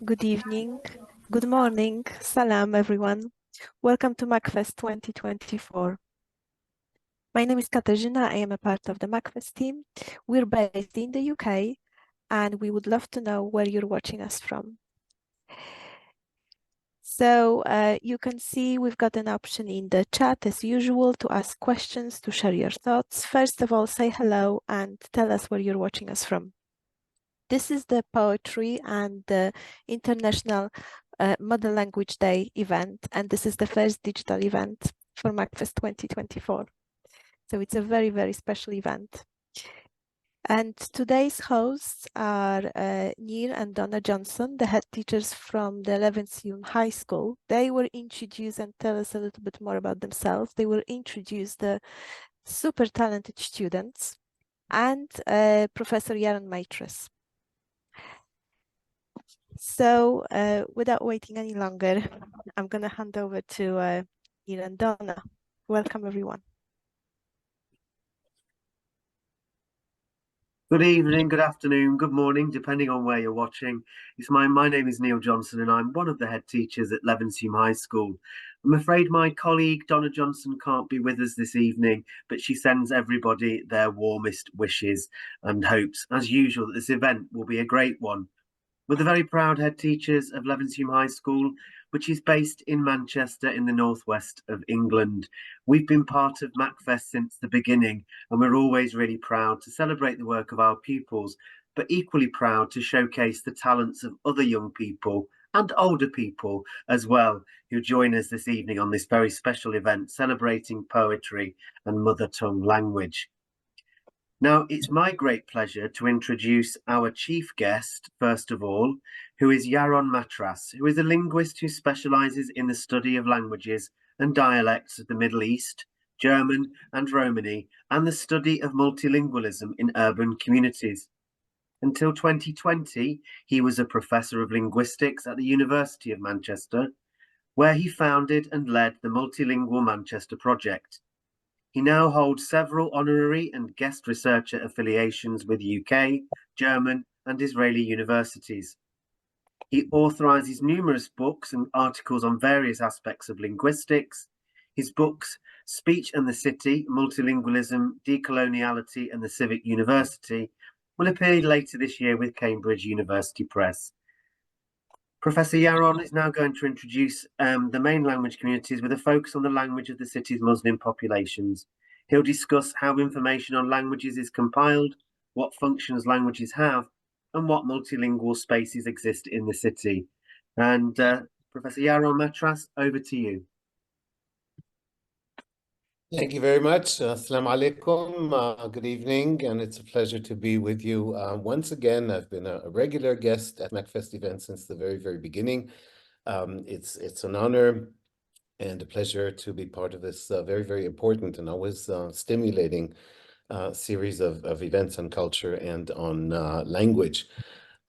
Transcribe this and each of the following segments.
good evening, good morning, salam everyone. Welcome to MACFEST 2024. My name is Katarzyna, I am a part of the MACFEST team. We're based in the UK and we would love to know where you're watching us from. So you can see we've got an option in the chat as usual to ask questions, to share your thoughts. First of all, say hello and tell us where you're watching us from. This is the Poetry and the International Modern Language Day event, and this is the first digital event for MACFEST 2024. So it's a very, very special event. And today's hosts are Neil and Donna Johnson, the head teachers from the Levenshulme High School. They will introduce and tell us a little bit more about themselves. They will introduce the super talented students and Professor Yaron Matras. So without waiting any longer, I'm going to hand over to Neil and Donna. Welcome, everyone. Good evening, good afternoon, good morning, depending on where you're watching. My name is Neil Johnson and I'm one of the head teachers at Levenshulme High School. I'm afraid my colleague Donna Johnson can't be with us this evening, but she sends everybody their warmest wishes and hopes, as usual, that this event will be a great one. We're the very proud head teachers of Levenshulme High School, which is based in Manchester in the northwest of England. We've been part of MACFEST since the beginning, and we're always really proud to celebrate the work of our pupils, but equally proud to showcase the talents of other young people and older people as well, who join us this evening on this very special event celebrating poetry and mother tongue language. Now, it's my great pleasure to introduce our chief guest, first of all, who is Yaron Matras, who is a linguist who specialises in the study of languages and dialects of the Middle East, German and Romani, and the study of multilingualism in urban communities. Until 2020, he was a professor of linguistics at the University of Manchester, where he founded and led the Multilingual Manchester Project. He now holds several honorary and guest researcher affiliations with UK, German, and Israeli universities. He authorizes numerous books and articles on various aspects of linguistics. His books, Speech and the City, Multilingualism, Decoloniality, and the Civic University, will appear later this year with Cambridge University Press. Professor Yaron is now going to introduce the main language communities with a focus on the language of the city's Muslim populations. He'll discuss how information on languages is compiled, what functions languages have, and what multilingual spaces exist in the city. And Professor Yaron Matras, over to you. Thank you very much. Assalamu alaikum. Good evening, and it's a pleasure to be with you once again. I've been a regular guest at MACFEST events since the very, very beginning. It's an honor and a pleasure to be part of this very, very important and always stimulating series of events on culture and on language.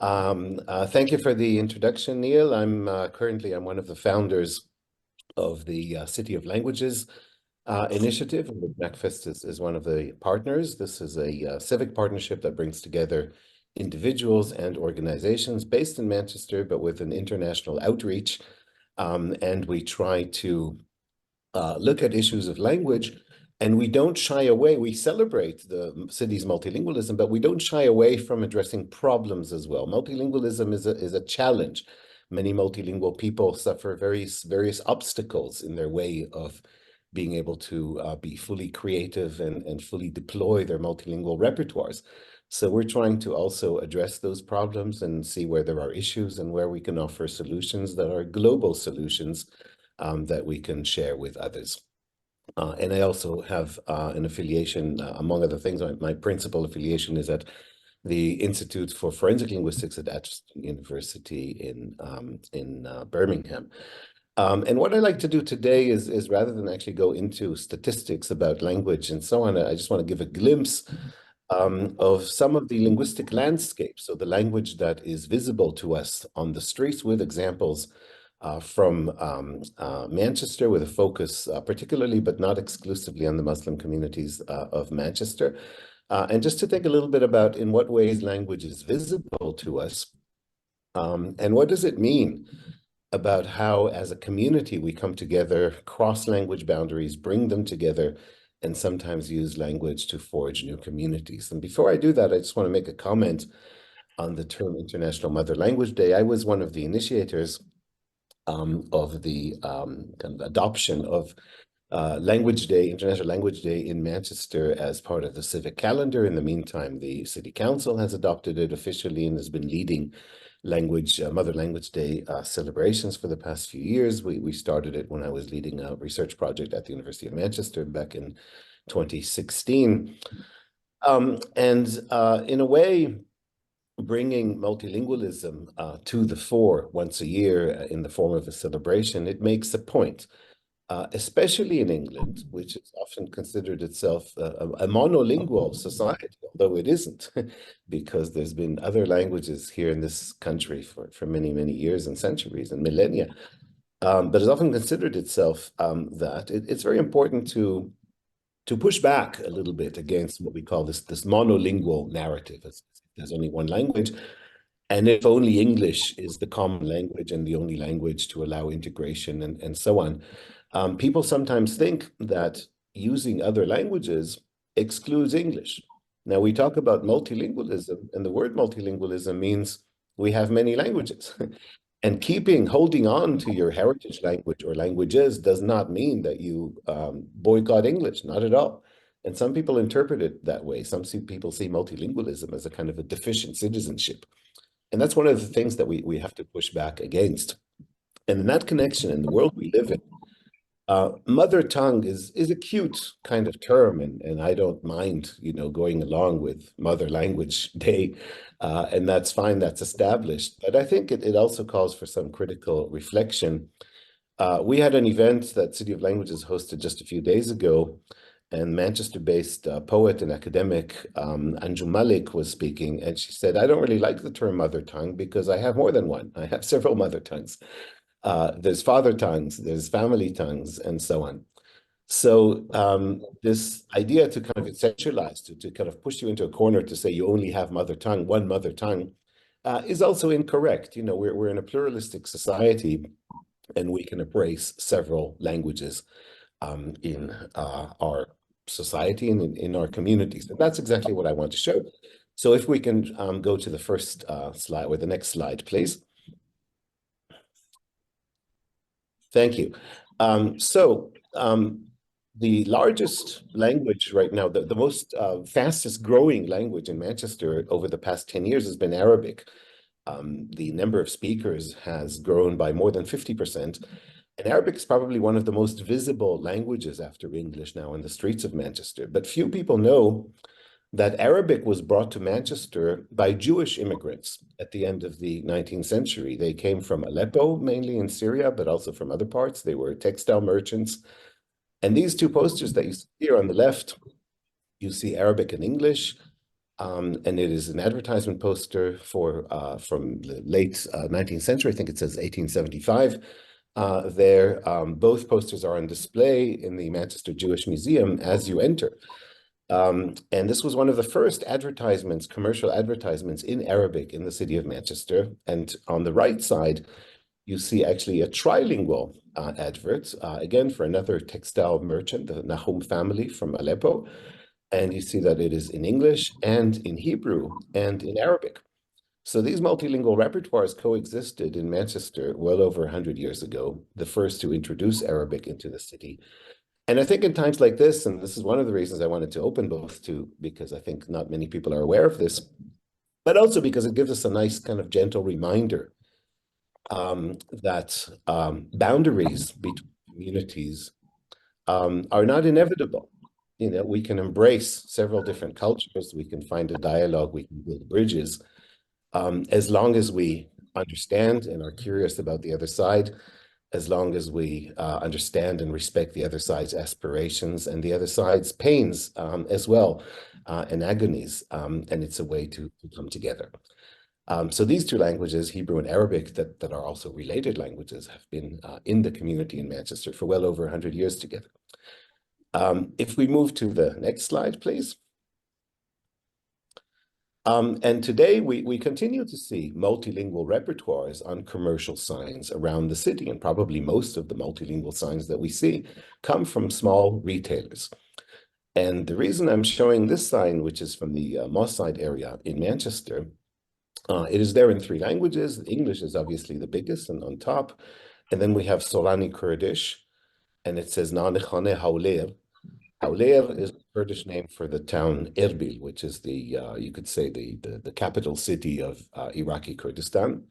Thank you for the introduction, Neil. I'm one of the founders of the City of Languages initiative, and MACFEST is one of the partners. This is a civic partnership that brings together individuals and organizations based in Manchester, but with an international outreach. And we try to look at issues of language, and we don't shy away. We celebrate the city's multilingualism, but we don't shy away from addressing problems as well. Multilingualism is a challenge. Many multilingual people suffer various obstacles in their way of being able to be fully creative and fully deploy their multilingual repertoires. So we're trying to also address those problems and see where there are issues and where we can offer solutions that are global solutions that we can share with others. And I also have an affiliation, among other things. My principal affiliation is at the Institute for Forensic Linguistics at Atchison University in Birmingham. And what I like to do today is rather than actually go into statistics about language and so on, I just want to give a glimpse of some of the linguistic landscape. So the language that is visible to us on the streets, with examples from Manchester, with a focus particularly, but not exclusively, on the Muslim communities of Manchester. And just to think a little bit about in what ways language is visible to us And what does it mean about how, as a community, we come together, cross language boundaries, bring them together, and sometimes use language to forge new communities? And before I do that, I just want to make a comment on the term International Mother Language Day. I was one of the initiators of the kind of adoption of Language Day, International Language Day in Manchester as part of the civic calendar. In the meantime, the City Council has adopted it officially and has been leading Mother Language Day celebrations for the past few years. We started it when I was leading a research project at the University of Manchester back in 2016. In a way, bringing multilingualism to the fore once a year in the form of a celebration, it makes a point. Especially in England, which has often considered itself a monolingual society, although it isn't, because there's been other languages here in this country for many, many years and centuries and millennia, but has often considered itself that. It's very important to push back a little bit against what we call this monolingual narrative. There's only one language. And if only English is the common language and the only language to allow integration and so on. People sometimes think that using other languages excludes English. Now, we talk about multilingualism, and the word multilingualism means we have many languages. And holding on to your heritage language or languages does not mean that you boycott English, not at all. And some people interpret it that way. Some people see multilingualism as a kind of a deficient citizenship. And that's one of the things that we have to push back against. And in that connection, in the world we live in, mother tongue is a cute kind of term, and I don't mind, going along with Mother Language Day, and that's fine, that's established. But I think it also calls for some critical reflection. We had an event that City of Languages hosted just a few days ago, and Manchester-based poet and academic Anju Malik was speaking, and she said, I don't really like the term mother tongue because I have more than one. I have several mother tongues. There's father tongues, there's family tongues, and so on. So this idea to kind of essentialize, to kind of push you into a corner to say you only have one mother tongue, is also incorrect. We're in a pluralistic society, and we can embrace several languages in our society and in our communities. And that's exactly what I want to show. So if we can go to the first slide, or the next slide, please. Thank you. The largest language right now, the most fastest growing language in Manchester over the past 10 years has been Arabic. The number of speakers has grown by more than 50%. And Arabic is probably one of the most visible languages after English now in the streets of Manchester. But few people know that Arabic was brought to Manchester by Jewish immigrants at the end of the 19th century. They came from Aleppo, mainly in Syria, but also from other parts. They were textile merchants. And these two posters that you see here on the left, you see Arabic and English. And it is an advertisement poster from the late 19th century. I think it says 1875. Both posters are on display in the Manchester Jewish Museum as you enter. And this was one of the first commercial advertisements in Arabic in the city of Manchester. And on the right side, you see actually a trilingual advert, again, for another textile merchant, the Nahum family from Aleppo. And you see that it is in English and in Hebrew and in Arabic. So these multilingual repertoires coexisted in Manchester well over 100 years ago, the first to introduce Arabic into the city. And I think in times like this, and this is one of the reasons I wanted to open both because I think not many people are aware of this, but also because it gives us a nice kind of gentle reminder that boundaries between communities are not inevitable. We can embrace several different cultures, we can find a dialogue, we can build bridges, as long as we understand and are curious about the other side, as long as we understand and respect the other side's aspirations and the other side's pains as well, and agonies, and it's a way to come together. So these two languages, Hebrew and Arabic, that are also related languages, have been in the community in Manchester for well over 100 years together. If we move to the next slide, please. And today we continue to see multilingual repertoires on commercial signs around the city, and probably most of the multilingual signs that we see come from small retailers. And the reason I'm showing this sign, which is from the Moss Side area in Manchester, it is there in 3 languages. English is obviously the biggest and on top. And then we have Sorani Kurdish, and it says Nanikhane Hawler. Hawler is the Kurdish name for the town Erbil, which is the, you could say, the capital city of Iraqi Kurdistan.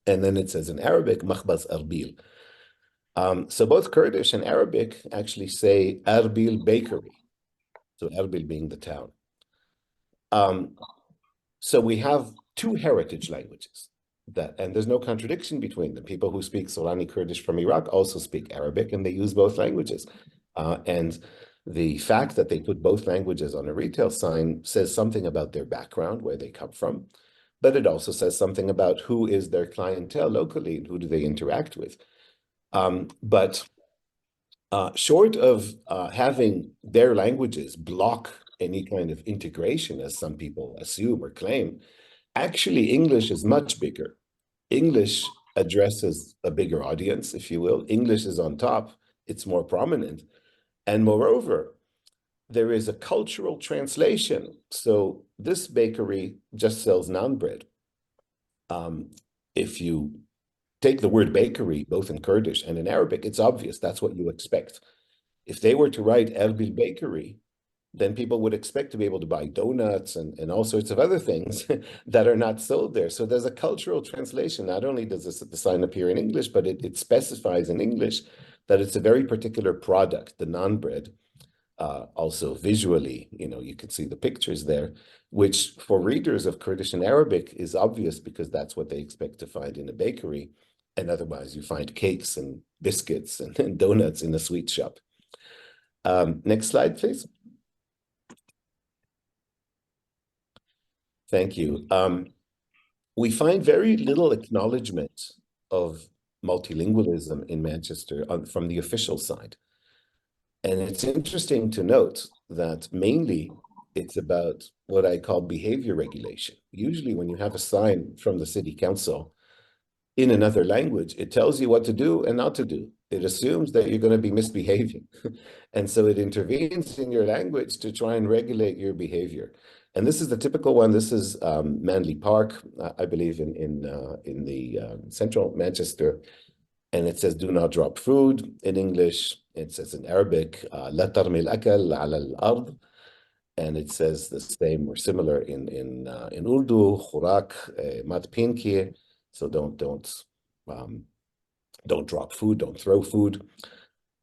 And then it says in Arabic, Makhbaz Erbil. So both Kurdish and Arabic actually say Erbil Bakery. So Erbil being the town. So we have 2 heritage languages and there's no contradiction between them. People who speak Sorani Kurdish from Iraq also speak Arabic, and they use both languages. And the fact that they put both languages on a retail sign says something about their background, where they come from, but it also says something about who is their clientele locally and who do they interact with. But short of having their languages block any kind of integration, as some people assume or claim, actually English is much bigger. English addresses a bigger audience, if you will. English is on top, it's more prominent. And moreover, there is a cultural translation. So this bakery just sells naan bread. If you take the word bakery, both in Kurdish and in Arabic, it's obvious that's what you expect. If they were to write Erbil Bakery, then people would expect to be able to buy donuts and all sorts of other things that are not sold there. So there's a cultural translation. Not only does the sign appear in English, but it specifies in English that it's a very particular product, the naan bread. Also visually, you can see the pictures there, which for readers of Kurdish and Arabic is obvious because that's what they expect to find in a bakery. And otherwise you find cakes and biscuits and donuts in a sweet shop. Next slide, please. Thank you. We find very little acknowledgement of multilingualism in Manchester from the official side. And it's interesting to note that mainly it's about what I call behavior regulation. Usually when you have a sign from the city council in another language, it tells you what to do and not to do. It assumes that you're going to be misbehaving. And so it intervenes in your language to try and regulate your behavior. And this is the typical one. This is Manley Park, I believe in the central Manchester. And it says, do not drop food in English. It says in Arabic, لا ترمي الأكل على الأرض. And it says the same or similar in Urdu, خوراك ما تبينكي. So don't drop food, don't throw food.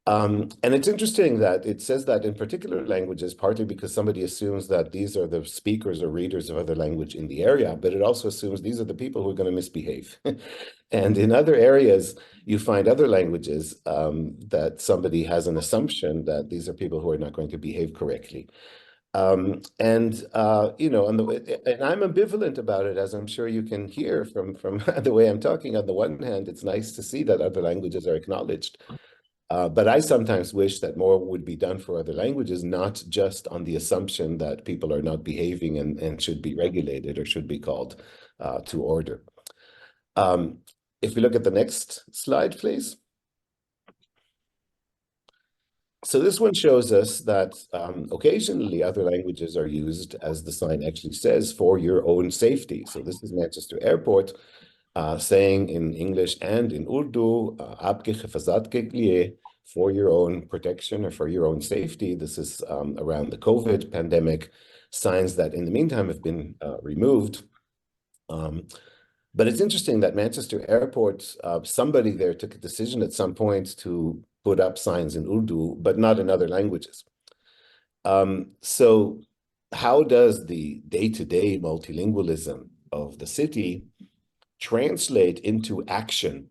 And it's interesting that it says that in particular languages, partly because somebody assumes that these are the speakers or readers of other language in the area, but it also assumes these are the people who are going to misbehave. And in other areas, you find other languages that somebody has an assumption that these are people who are not going to behave correctly. And I'm ambivalent about it, as I'm sure you can hear from the way I'm talking. On the one hand, it's nice to see that other languages are acknowledged. But I sometimes wish that more would be done for other languages, not just on the assumption that people are not behaving and should be regulated or should be called to order. If we look at the next slide, please. So this one shows us that occasionally other languages are used, as the sign actually says, for your own safety. So this is Manchester Airport saying in English and in Urdu, "Aapke hifazat ke liye," for your own protection or for your own safety. This is around the COVID pandemic, signs that in the meantime have been removed. But it's interesting that Manchester Airport, somebody there took a decision at some point to put up signs in Urdu, but not in other languages. So how does the day-to-day multilingualism of the city translate into action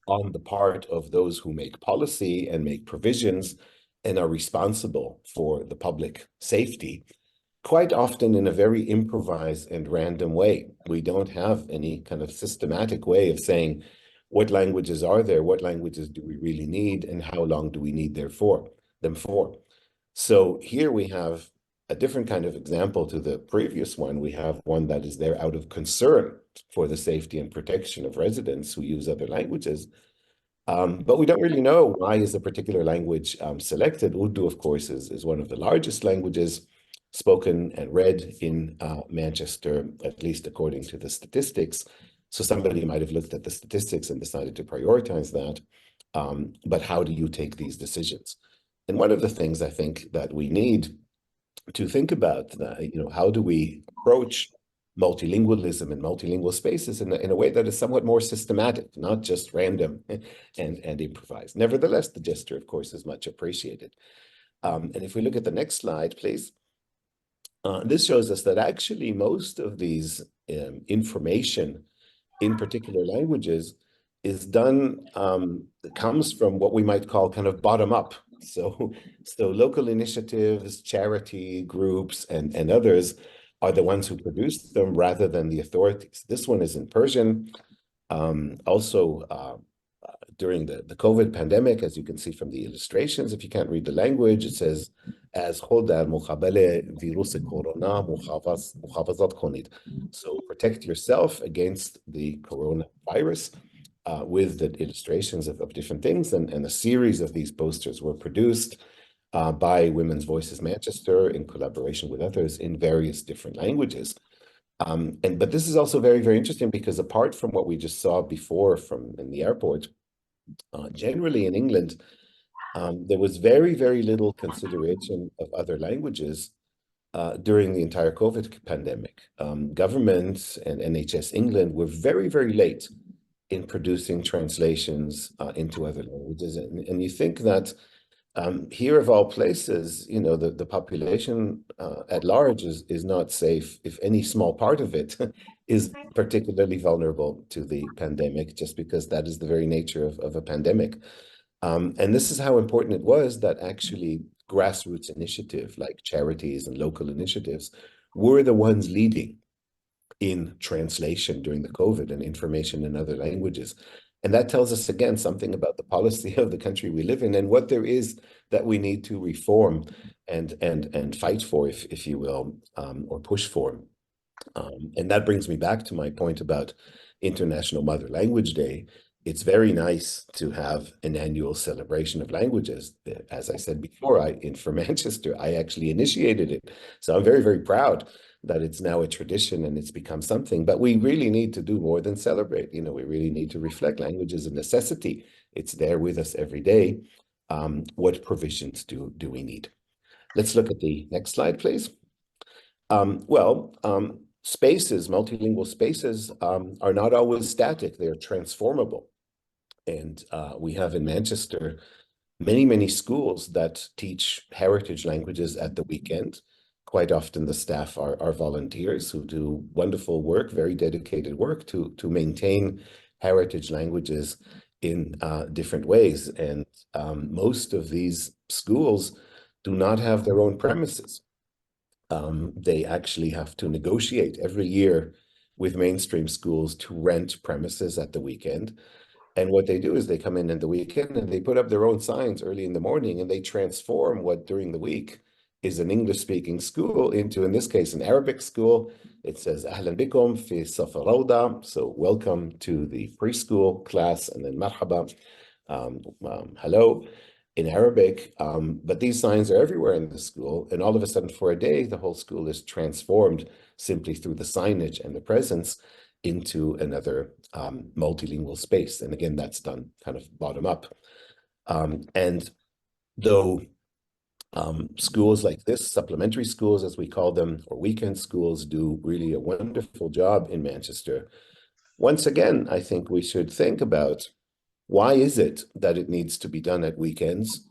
on the part of those who make policy and make provisions and are responsible for the public safety? Quite often in a very improvised and random way. We don't have any kind of systematic way of saying, what languages are there? What languages do we really need? And how long do we need them for? So here we have a different kind of example to the previous one. We have one that is there out of concern for the safety and protection of residents who use other languages. But we don't really know why is a particular language selected. Urdu, of course, is one of the largest languages spoken and read in Manchester, at least according to the statistics. So somebody might have looked at the statistics and decided to prioritize that. But how do you take these decisions? And one of the things I think that we need to think about, how do we approach multilingualism and multilingual spaces in a way that is somewhat more systematic, not just random and improvised. Nevertheless, the gesture, of course, is much appreciated. And if we look at the next slide, please, this shows us that actually most of these information in particular languages is done, comes from what we might call kind of bottom up. So local initiatives, charity groups, and others are the ones who produce them rather than the authorities. This one is in Persian. Also, during the COVID pandemic, as you can see from the illustrations, if you can't read the language, it says, as خود مقابل virus corona محافظت کنید. So protect yourself against the coronavirus. With the illustrations of different things, and a series of these posters were produced by Women's Voices Manchester in collaboration with others in various different languages. But this is also very, very interesting because apart from what we just saw before in the airport, generally in England, there was very, very little consideration of other languages during the entire COVID pandemic. Governments and NHS England were very, very late in producing translations into other languages. And you think that here of all places, the population at large is not safe if any small part of it is particularly vulnerable to the pandemic, just because that is the very nature of a pandemic. And this is how important it was that actually grassroots initiative like charities and local initiatives were the ones leading in translation during the COVID and information in other languages. And that tells us, again, something about the policy of the country we live in and what there is that we need to reform and fight for, if you will, or push for. And that brings me back to my point about International Mother Language Day. It's very nice to have an annual celebration of languages. As I said before, for Manchester, I actually initiated it. So I'm very, very proud that it's now a tradition and it's become something. But we really need to do more than celebrate. We really need to reflect language as a necessity. It's there with us every day. What provisions do we need? Let's look at the next slide, please. Spaces, multilingual spaces, are not always static. They're transformable. And we have in Manchester many, many schools that teach heritage languages at the weekend. Quite often the staff are volunteers who do wonderful work, very dedicated work to maintain heritage languages in different ways. And most of these schools do not have their own premises. They actually have to negotiate every year with mainstream schools to rent premises at the weekend. And what they do is they come in the weekend and they put up their own signs early in the morning, and they transform what during the week is an English-speaking school into, in this case, an Arabic school. It says, Ahlan bikum fi Saf Rawda, so welcome to the preschool class, and then marhaba, hello, in Arabic. But these signs are everywhere in the school, and all of a sudden for a day, the whole school is transformed simply through the signage and the presence into another multilingual space. And again, that's done kind of bottom up. And though schools like this, supplementary schools as we call them, or weekend schools, do really a wonderful job in Manchester, once again, I think we should think about, why is it that it needs to be done at weekends?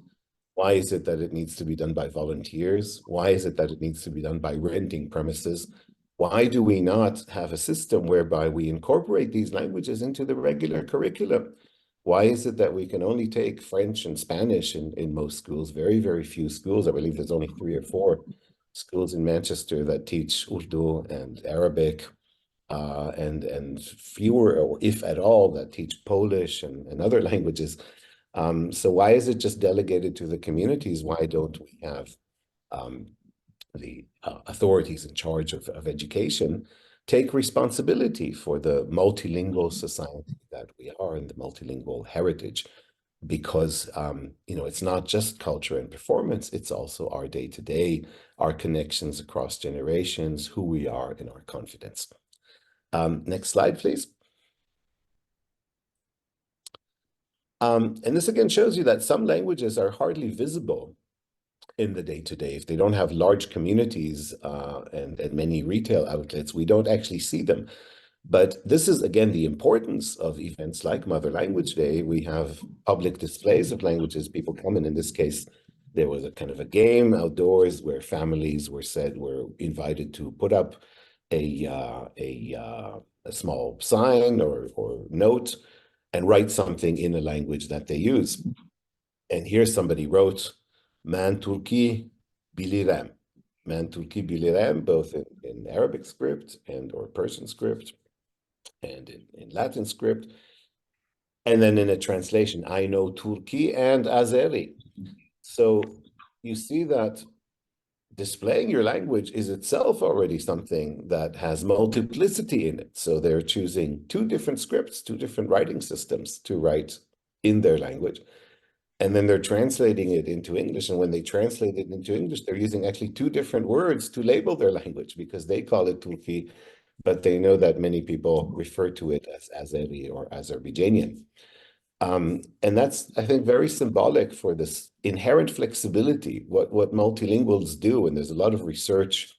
Why is it that it needs to be done by volunteers? Why is it that it needs to be done by renting premises? Why do we not have a system whereby we incorporate these languages into the regular curriculum? Why is it that we can only take French and Spanish in most schools? Very, very few schools. I believe there's only 3 or 4 schools in Manchester that teach Urdu and Arabic, and fewer, or if at all, that teach Polish and other languages. So why is it just delegated to the communities? Why don't we have authorities in charge of education take responsibility for the multilingual society that we are and the multilingual heritage, because it's not just culture and performance, it's also our day-to-day, our connections across generations, who we are, and our confidence. Next slide, please. And this again shows you that some languages are hardly visible in the day-to-day. If they don't have large communities and many retail outlets, we don't actually see them. But this is, again, the importance of events like Mother Language Day. We have public displays of languages. People come in this case, there was a kind of a game outdoors where families were invited to put up a small sign or note and write something in a language that they use. And here somebody wrote, Man Turki Bilirem. Man Turki Bilirem, both in Arabic script or Persian script, and in Latin script, and then in a translation, I know Turki and Azeri. So you see that displaying your language is itself already something that has multiplicity in it. So they're choosing two different scripts, two different writing systems to write in their language. And then they're translating it into English. And when they translate it into English, they're using actually two different words to label their language, because they call it Turki, but they know that many people refer to it as Azeri or Azerbaijanian. And that's, I think, very symbolic for this inherent flexibility, what multilinguals do. And there's a lot of research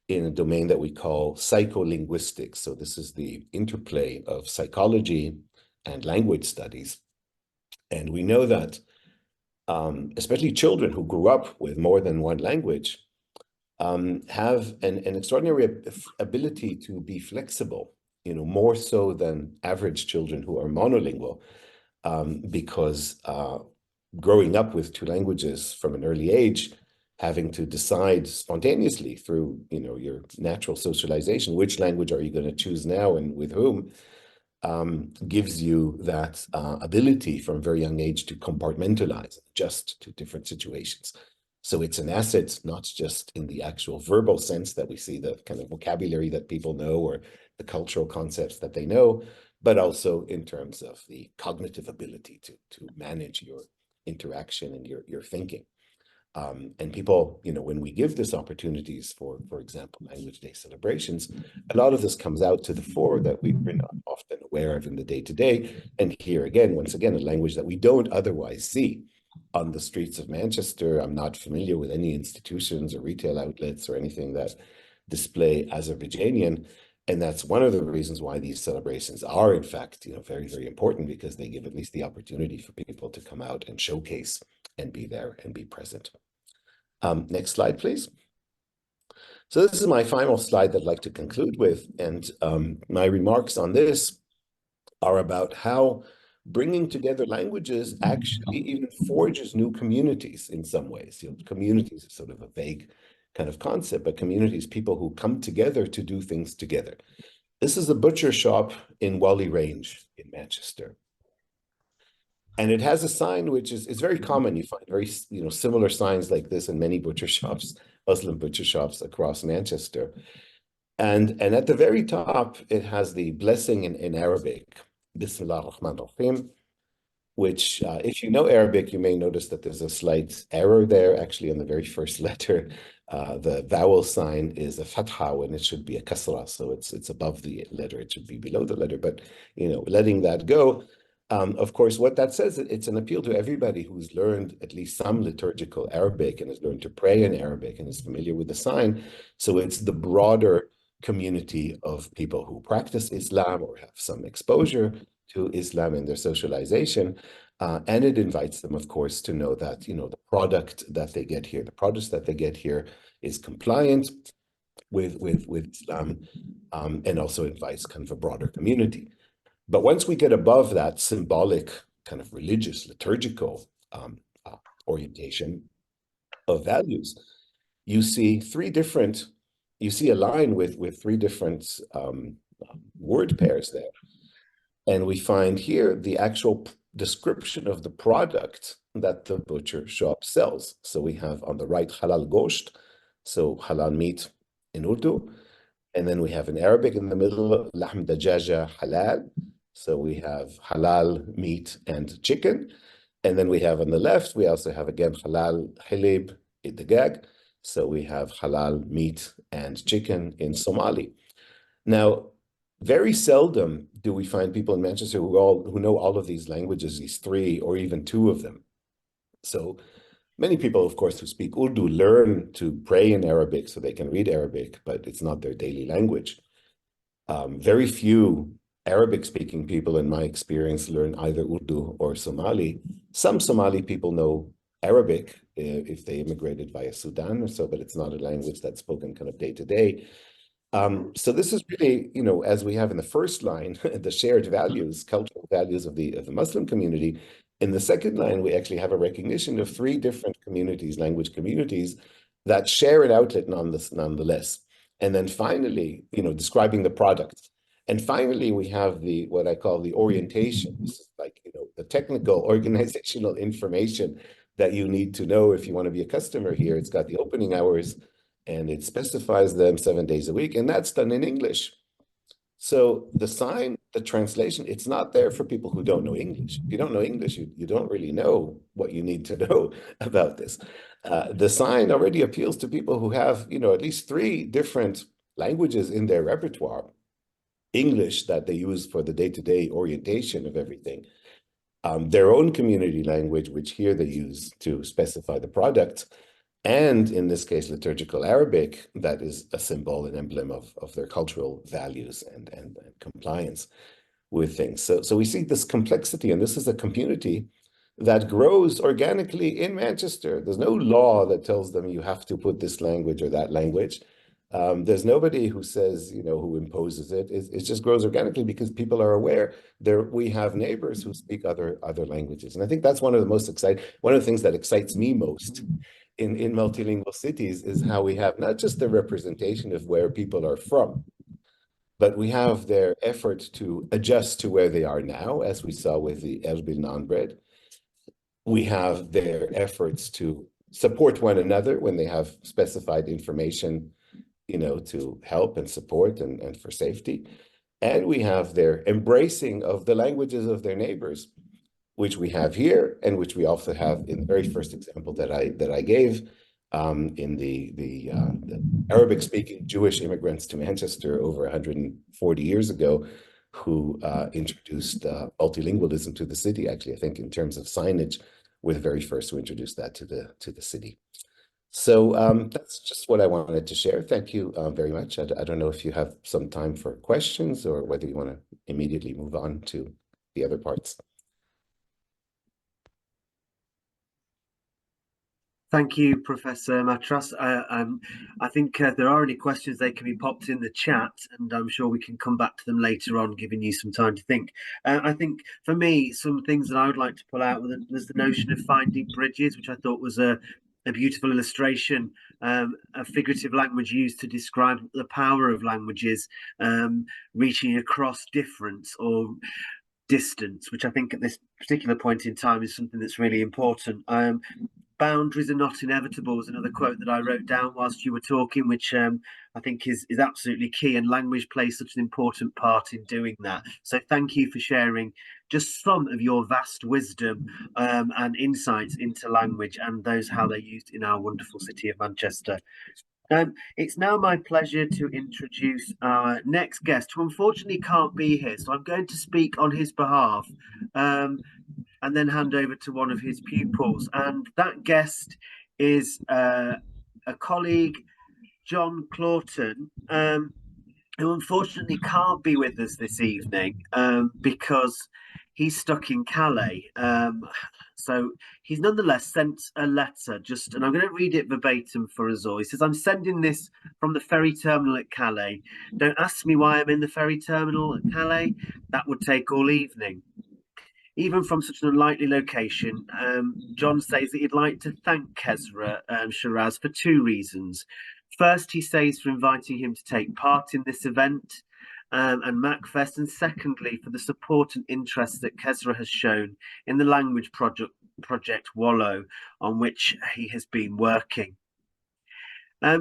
in a domain that we call psycholinguistics. So this is the interplay of psychology and language studies. And we know that especially children who grew up with more than one language have an extraordinary ability to be flexible, more so than average children who are monolingual, because growing up with two languages from an early age, having to decide spontaneously through, your natural socialization, which language are you going to choose now and with whom, gives you that ability from a very young age to compartmentalize, adjust to different situations. So it's an asset, not just in the actual verbal sense that we see the kind of vocabulary that people know or the cultural concepts that they know, but also in terms of the cognitive ability to manage your interaction and your thinking. And people, when we give this opportunities for example, Language Day celebrations, a lot of this comes out to the fore that we're not often aware of in the day-to-day. And here again, once again, a language that we don't otherwise see on the streets of Manchester. I'm not familiar with any institutions or retail outlets or anything that display Azerbaijanian. And that's one of the reasons why these celebrations are, in fact, very, very important, because they give at least the opportunity for people to come out and showcase and be there and be present. Next slide, please. So this is my final slide that I'd like to conclude with. And my remarks on this are about how bringing together languages actually even forges new communities in some ways. Communities is sort of a vague kind of concept, but communities, people who come together to do things together. This is a butcher shop in Whalley Range in Manchester. And it has a sign which is very common. You find very similar signs like this in many butcher shops, Muslim butcher shops across Manchester. And at the very top, it has the blessing in Arabic, Bismillah ar-Rahman ar-Rahim, which if you know Arabic, you may notice that there's a slight error there. Actually, on the very first letter, the vowel sign is a fatha when it should be a kasra. So it's above the letter. It should be below the letter. But, letting that go, of course, what that says, it's an appeal to everybody who's learned at least some liturgical Arabic and has learned to pray in Arabic and is familiar with the sign. So it's the broader community of people who practice Islam or have some exposure to Islam in their socialization. And it invites them, of course, to know that, the product that they get here, the produce that they get here is compliant with Islam, and also invites kind of a broader community. But once we get above that symbolic kind of religious, liturgical orientation of values, you see a line with three different word pairs there. And we find here the actual description of the product that the butcher shop sells. So we have on the right halal gosht, so halal meat in Urdu. And then we have in Arabic in the middle, lahm dajaja halal. So we have halal meat and chicken. And then we have on the left, we also have again halal hilib idgag. So we have halal meat and chicken in Somali. Now, very seldom do we find people in Manchester who know all of these languages, these three or even two of them. So many people, of course, who speak Urdu learn to pray in Arabic so they can read Arabic, but it's not their daily language. Very few Arabic-speaking people, in my experience, learn either Urdu or Somali. Some Somali people know Arabic if they immigrated via Sudan or so, but it's not a language that's spoken kind of day to day. So this is really, as we have in the first line, the shared values, cultural values of the Muslim community. In the second line, we actually have a recognition of three different communities, language communities, that share an outlet nonetheless. And then finally, describing the product. And finally, we have what I call the orientation. This is like, the technical organizational information that you need to know if you want to be a customer here. It's got the opening hours, and it specifies them 7 days a week, and that's done in English. So the sign, the translation, it's not there for people who don't know English. If you don't know English, you don't really know what you need to know about this. The sign already appeals to people who have, at least three different languages in their repertoire. English that they use for the day-to-day orientation of everything. Their own community language, which here they use to specify the product. And in this case, liturgical Arabic, that is a symbol and emblem of their cultural values and compliance with things. So we see this complexity, and this is a community that grows organically in Manchester. There's no law that tells them you have to put this language or that language. There's nobody who says, who imposes it. It just grows organically because people are aware. We have neighbors who speak other languages. And I think that's one of the things that excites me most in multilingual cities is how we have not just the representation of where people are from, but we have their effort to adjust to where they are now, as we saw with the Erbil naan bread. We have their efforts to support one another when they have specified information, to help and support and for safety. And we have their embracing of the languages of their neighbors, which we have here, and which we also have in the very first example that I gave in the Arabic-speaking Jewish immigrants to Manchester over 140 years ago, who introduced multilingualism to the city. Actually, I think in terms of signage, were the very first to introduce that to the city. So that's just what I wanted to share. Thank you very much. I don't know if you have some time for questions or whether you want to immediately move on to the other parts. Thank you, Professor Matras. I think if there are any questions, they can be popped in the chat, and I'm sure we can come back to them later on, giving you some time to think. I think for me, some things that I would like to pull out was the notion of finding bridges, which I thought was a beautiful illustration, a figurative language used to describe the power of languages reaching across difference or distance, which I think at this particular point in time is something that's really important. Boundaries are not inevitable was another quote that I wrote down whilst you were talking, which I think is absolutely key, and language plays such an important part in doing that. So thank you for sharing just some of your vast wisdom and insights into language and how they're used in our wonderful city of Manchester. It's now my pleasure to introduce our next guest, who unfortunately can't be here, so I'm going to speak on his behalf. And then hand over to one of his pupils. And that guest is a colleague, John Clawton, who unfortunately can't be with us this evening because he's stuck in Calais. So he's nonetheless sent a letter, and I'm going to read it verbatim for us all. He says, "I'm sending this from the ferry terminal at Calais. Don't ask me why I'm in the ferry terminal at Calais. That would take all evening. Even from such an unlikely location, John says that he'd like to thank Kezra Shiraz for two reasons. First, he says for inviting him to take part in this event and MACFEST, and secondly, for the support and interest that Kezra has shown in the language project Whalley, on which he has been working.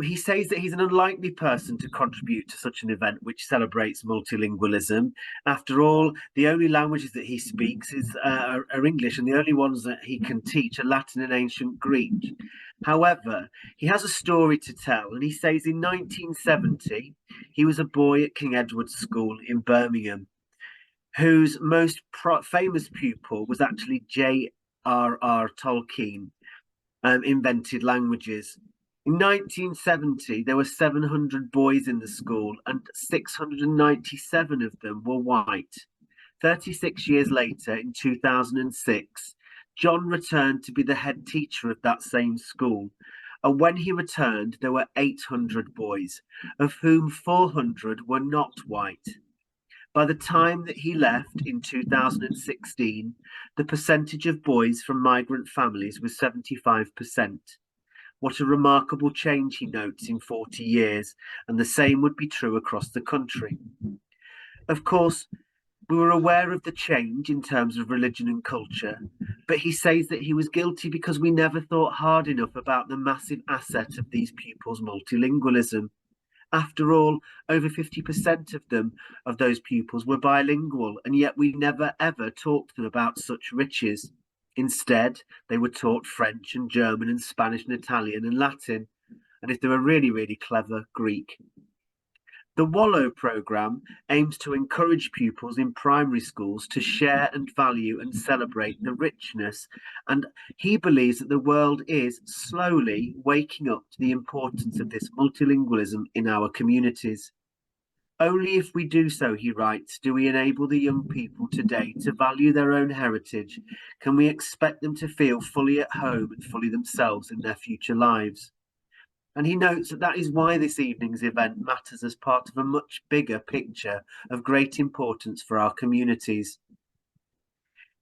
He says that he's an unlikely person to contribute to such an event which celebrates multilingualism. After all, the only languages that he speaks are English, and the only ones that he can teach are Latin and ancient Greek. However, he has a story to tell, and he says in 1970 he was a boy at King Edward's School in Birmingham, whose most famous pupil was actually J.R.R. Tolkien, invented languages. In 1970, there were 700 boys in the school, and 697 of them were white. 36 years later, in 2006, John returned to be the head teacher of that same school. And when he returned, there were 800 boys, of whom 400 were not white. By the time that he left in 2016, the percentage of boys from migrant families was 75%. What a remarkable change, he notes, in 40 years, and the same would be true across the country. Of course, we were aware of the change in terms of religion and culture, but he says that he was guilty because we never thought hard enough about the massive asset of these pupils' multilingualism. After all, over 50% of those pupils were bilingual, and yet we never ever talked to them about such riches. Instead, they were taught French and German and Spanish and Italian and Latin, and if they were really, really clever, Greek. The Whalley programme aims to encourage pupils in primary schools to share and value and celebrate the richness, and he believes that the world is slowly waking up to the importance of this multilingualism in our communities. Only if we do so, he writes, do we enable the young people today to value their own heritage. Can we expect them to feel fully at home and fully themselves in their future lives? And he notes that that is why this evening's event matters as part of a much bigger picture of great importance for our communities.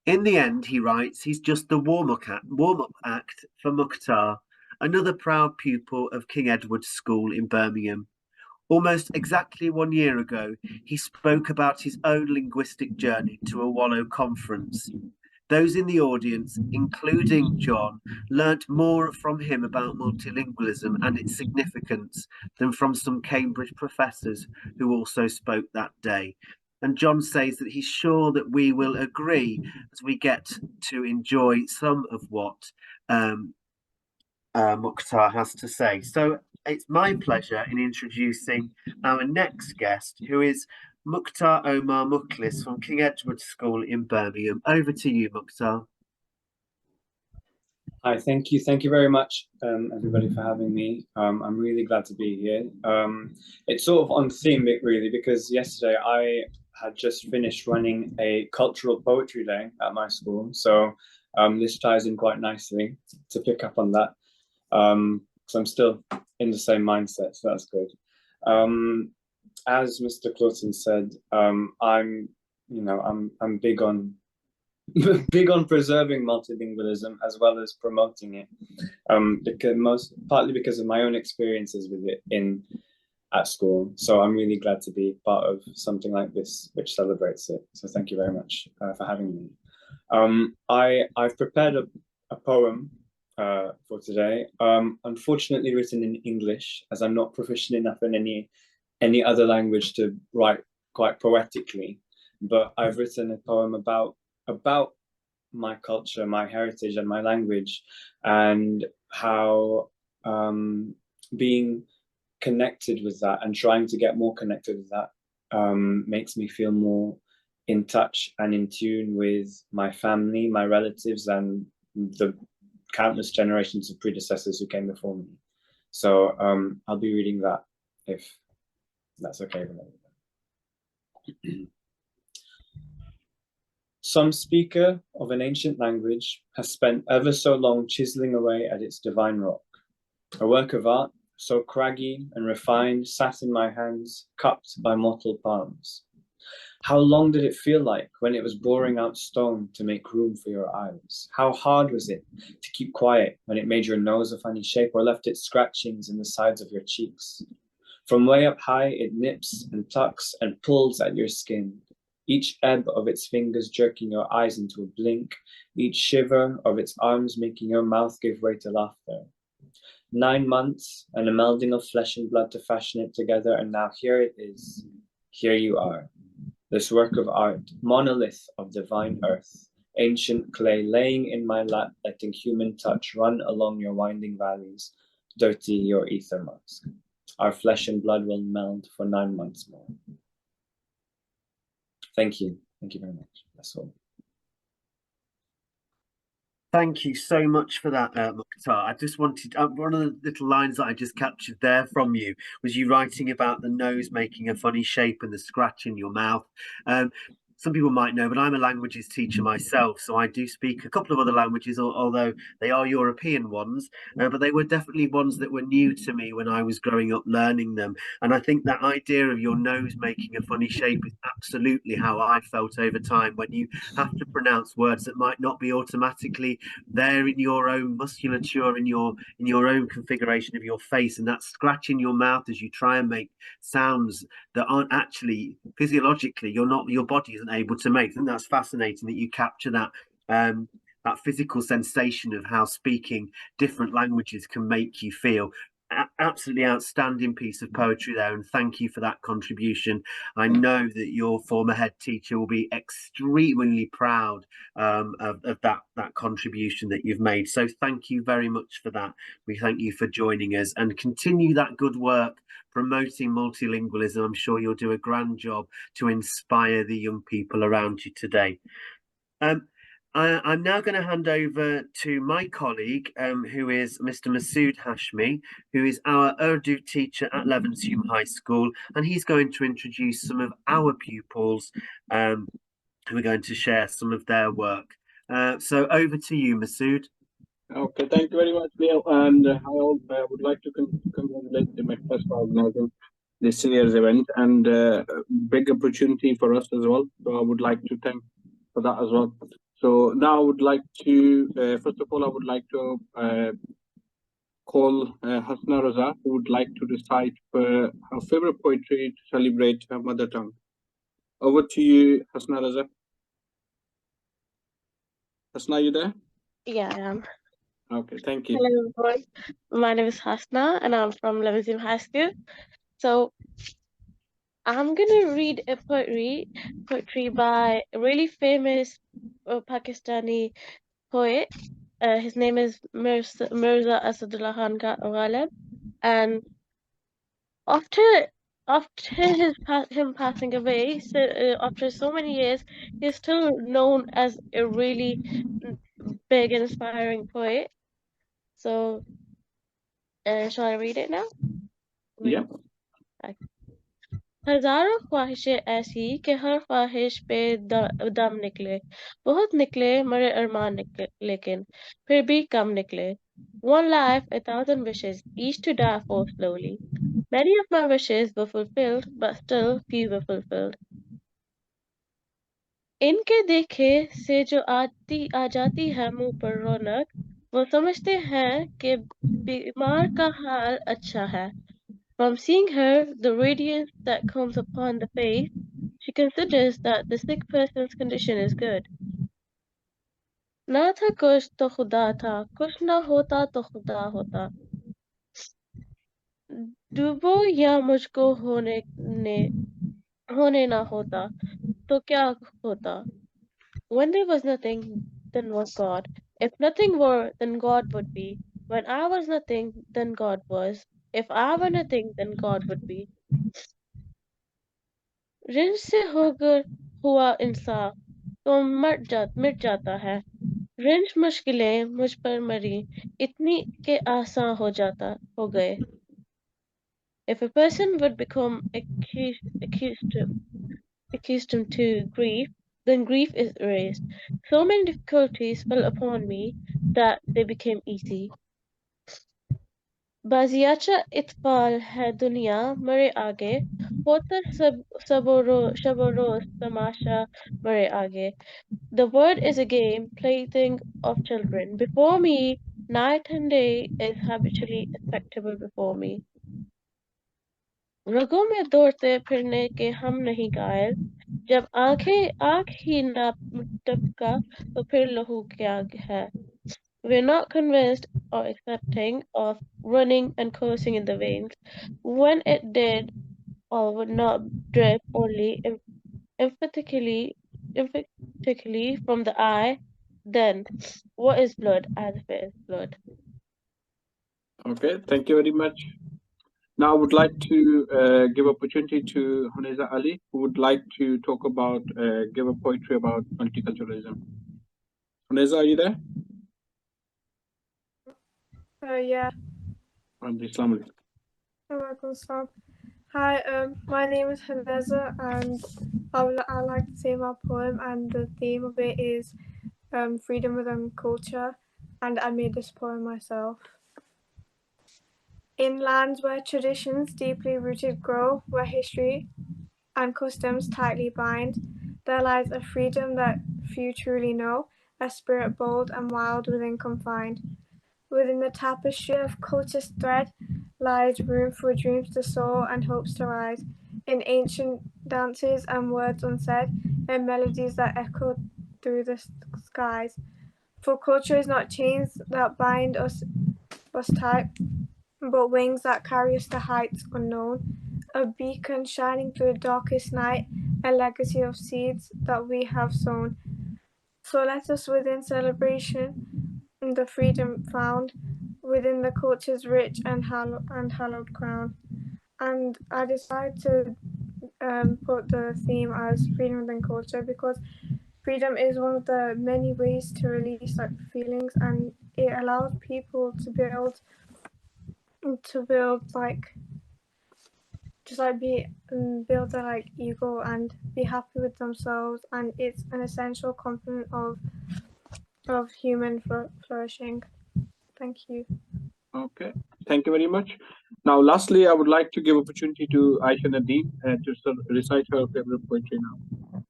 In the end, he writes, he's just the warm-up act for Mukhtar, another proud pupil of King Edward's School in Birmingham. Almost exactly 1 year ago, he spoke about his own linguistic journey to a Whalley conference. Those in the audience, including John, learnt more from him about multilingualism and its significance than from some Cambridge professors who also spoke that day. And John says that he's sure that we will agree as we get to enjoy some of what Mukhtar has to say. So it's my pleasure in introducing our next guest, who is Mukhtar Omar Mukhlis from King Edward's School in Birmingham. Over to you, Mukhtar. Hi, thank you. Thank you very much, everybody, for having me. I'm really glad to be here. It's sort of on theme, really, because yesterday I had just finished running a cultural poetry day at my school. So this ties in quite nicely to pick up on that. So I'm still in the same mindset, so that's good. As Mr. Clausen said, I'm big on big on preserving multilingualism as well as promoting it, partly because of my own experiences with it at school. So I'm really glad to be part of something like this, which celebrates it. So thank you very much for having me. I've prepared a poem for today, unfortunately written in English, as I'm not proficient enough in any other language to write quite poetically. But I've written a poem about my culture, my heritage, and my language, and how being connected with that and trying to get more connected with that makes me feel more in touch and in tune with my family, my relatives, and the countless generations of predecessors who came before me. So I'll be reading that, if that's okay with everybody. Some speaker of an ancient language has spent ever so long chiseling away at its divine rock. A work of art so craggy and refined sat in my hands, cupped by mortal palms. How long did it feel like when it was boring out stone to make room for your eyes? How hard was it to keep quiet when it made your nose a funny shape or left its scratchings in the sides of your cheeks? From way up high, it nips and tucks and pulls at your skin, each ebb of its fingers jerking your eyes into a blink, each shiver of its arms making your mouth give way to laughter. 9 months and a melding of flesh and blood to fashion it together, and now here it is. Here you are. This work of art, monolith of divine earth, ancient clay laying in my lap, letting human touch run along your winding valleys, dirty your ether mask. Our flesh and blood will meld for 9 months more. Thank you. Thank you very much. That's all. Thank you so much for that, Mukhtar. I just wanted, one of the little lines that I just captured there from you was you writing about the nose making a funny shape and the scratch in your mouth. Some people might know, but I'm a languages teacher myself, so I do speak a couple of other languages, although they are European ones, but they were definitely ones that were new to me when I was growing up learning them. And I think that idea of your nose making a funny shape is absolutely how I felt over time when you have to pronounce words that might not be automatically there in your own musculature, in your own configuration of your face, and that scratch in your mouth as you try and make sounds that aren't actually physiologically your body isn't able to make. I think that's fascinating that you capture that that physical sensation of how speaking different languages can make you feel. Absolutely outstanding piece of poetry there, and thank you for that contribution. I know that your former head teacher will be extremely proud of that contribution that you've made. So thank you very much for that. We thank you for joining us, and continue that good work promoting multilingualism. I'm sure you'll do a grand job to inspire the young people around you today. I'm now going to hand over to my colleague, who is Mr. Masood Hashmi, who is our Urdu teacher at Levenshulme High School, and he's going to introduce some of our pupils who are going to share some of their work. So over to you, Masood. Okay, thank you very much, Neil. And I would like to congratulate the MACFEST for organizing this year's event, and big opportunity for us as well. So I would like to thank for that as well. So now I would like to, first of all, I would like to call Hasna Raza, who would like to recite her favorite poetry to celebrate her mother tongue. Over to you, Hasna Raza. Hasna, you there? Yeah, I am. Okay, thank you. Hello, everyone. My name is Hasna, and I'm from Levenshulme High School. So I'm gonna read a poetry by a really famous Pakistani poet. His name is Mirza Asadullah Khan Ghalib, and after him passing away, so, after so many years, he's still known as a really big and inspiring poet. So, shall I read it now? Yeah. हजारों ख्वाहिशें ऐसी कि हर ख्वाहिश पे दम निकले, बहुत निकले मरे अरमान निकले, लेकिन फिर भी कम निकले. One life, 1,000 wishes, each to die for slowly. Many of my wishes were fulfilled, but still few were fulfilled. इनके देखे से जो आ जाती है मुंह पर रौनक, वो समझते हैं कि बीमार का हाल अच्छा है. From seeing her, the radiance that comes upon the face, she considers that the sick person's condition is good. ना था कुछ तो खुदा था, कुछ ना होता तो खुदा होता. डूबो या मुझको होने ना होता, तो क्या होता? When there was nothing, then was God. If nothing were, then God would be. When I was nothing, then God was. If I were nothing, then God would be. Wrench से होकर हुआ इंसाफ तो मिट जाता है. रिंच मुश्किलें मुझ पर मरी इतनी के आसान हो गए. If a person would become accustomed to grief, then grief is erased. So many difficulties fell upon me that they became easy. बाजियाचा इत्फाल है दुनिया मरे आगे, होता शब रोज तमाशा मरे आगे. The world is a game, plaything of children. Before me, night and day is habitually spectacle before me. रगों में दौड़ते फिरने के हम नहीं कायल, जब आंख ही ना टपका तो फिर लहू क्या है. We're not convinced or accepting of running and coursing in the veins. When it did or would not drip only emphatically from the eye, then what is blood as if it is blood? Okay, thank you very much. Now I would like to give opportunity to Huneza Ali, who would like to talk about, give a poetry about multiculturalism. Huneza, are you there? Yeah. Assalamu alaikum. Hi, my name is Huneza, and I like to say my poem, and the theme of it is freedom within culture, and I made this poem myself. In lands where traditions deeply rooted grow, where history and customs tightly bind, there lies a freedom that few truly know, a spirit bold and wild within confined. Within the tapestry of culture's thread lies room for dreams to soar and hopes to rise, in ancient dances and words unsaid, in melodies that echo through the skies. For culture is not chains that bind us tight, but wings that carry us to heights unknown, a beacon shining through the darkest night, a legacy of seeds that we have sown. So let us within celebration the freedom found within the culture's rich and hallowed crown. And I decided to put the theme as freedom within culture because freedom is one of the many ways to release like feelings, and it allows people to build like just like build their like ego and be happy with themselves, and it's an essential component of human flourishing. Thank you. Okay, thank you very much. Now, lastly, I would like to give opportunity to Ayesha Nadeem to recite her favorite poetry now.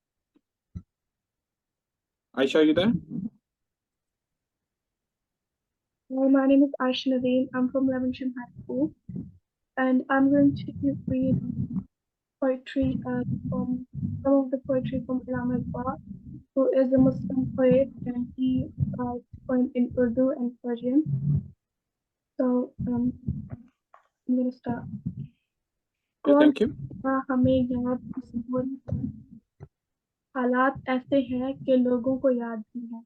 Ayesha, are you there? Well, my name is Ayesha Nadeem. I'm from Levenshulme High School, and I'm going to read poetry from some of the poetry from Mahmad, who is a Muslim poet, and he writes poems in Urdu and Persian. So I'm going to start. Thank you. हमें याद हालात ऐसे हैं कि लोगों को याद भी है.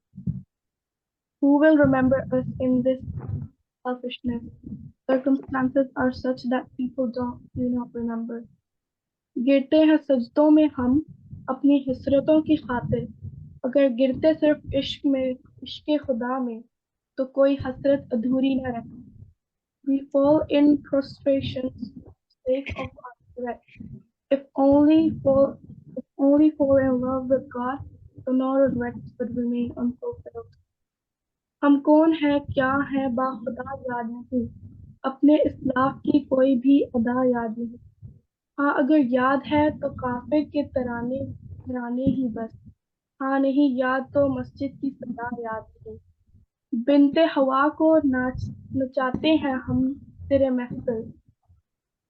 Who will remember us in this selfishness? Circumstances are such that people do not remember. गिरते हैं सजदों में हम अपनी हसरतों की खातिर. अगर गिरते सिर्फ इश्क में, इश्क खुदा में, तो कोई हसरत अधूरी न रहती. We fall in prostrations sake of our regret. If only fall in love with God, so no regrets would remain unfulfilled. हम कौन है क्या है बाखुदा याद नहीं, अपने इस्लाफ की कोई भी अदा याद नहीं. हाँ अगर याद है तो काफिर के तराने ही बस. हाँ नहीं याद तो मस्जिद की सदा याद नहीं. बिनते हवा को नचाते हैं हम तेरे महफिल.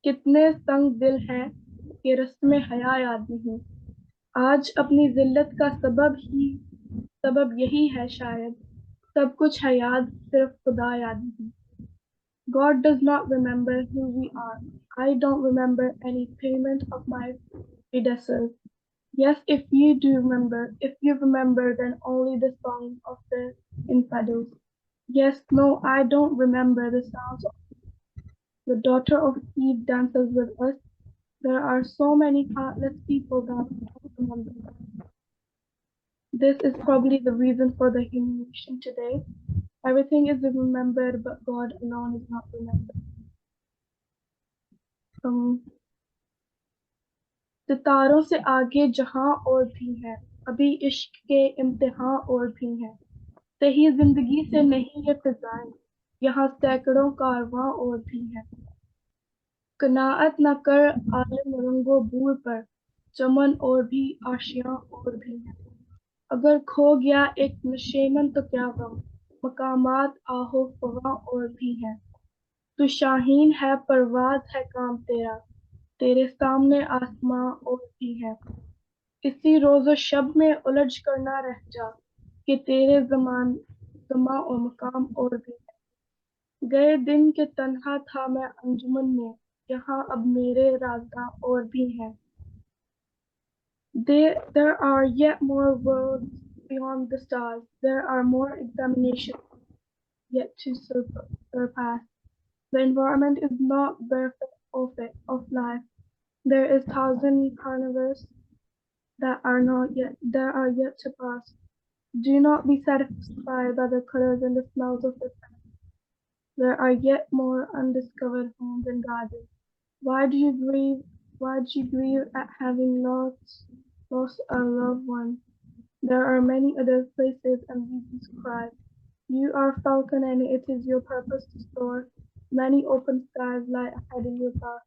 कितने संग दिल हैं कि रस्म हया याद नहीं. आज अपनी जिल्लत का सबब यही है शायद. सब कुछ है याद सिर्फ खुदा याद नहीं. God does not remember who we are. I don't remember any payment of my predecessors. Yes, if you remember, then only the song of the infidels. Yes, no, I don't remember the sounds of the daughter of Eve dances with us. There are so many countless people that we don't remember. This is probably the reason for the humiliation today. Everything is remembered, but God alone is not remembered. सितारों से आगे जहां और भी है, अभी इश्क के इम्तिहान और भी हैं. सही जिंदगी से नहीं ये फिजाएं, यहाँ सैकड़ों कारवां और भी हैं. कनाअत न कर आलम रंगो बूर पर, चमन और भी आशियां और भी हैं. अगर खो गया एक नशेमन तो क्या गम, मकामात आहो फवा और भी हैं. तू शाहीन है परवाज है काम तेरा, तेरे सामने आसमां और भी है. इसी रोज़ो शब में उलझ कर ना रह जा, कि तेरे समा और मकाम और भी है। गए दिन के तन्हा था मैं अंजुमन में, यहाँ अब मेरे राजा और भी हैं। There are yet more worlds beyond the stars. There are more examinations yet to surpass. The environment is not bereft of life. There is thousand carnivores that are yet to pass. Do not be satisfied by the colors and the smells of the sun. There are yet more undiscovered homes and gardens. Why do you grieve? Why do you grieve at having lost a loved one? There are many other places and reasons to cry. You are falcon, and it is your purpose to soar. Many open skies lie ahead in your path.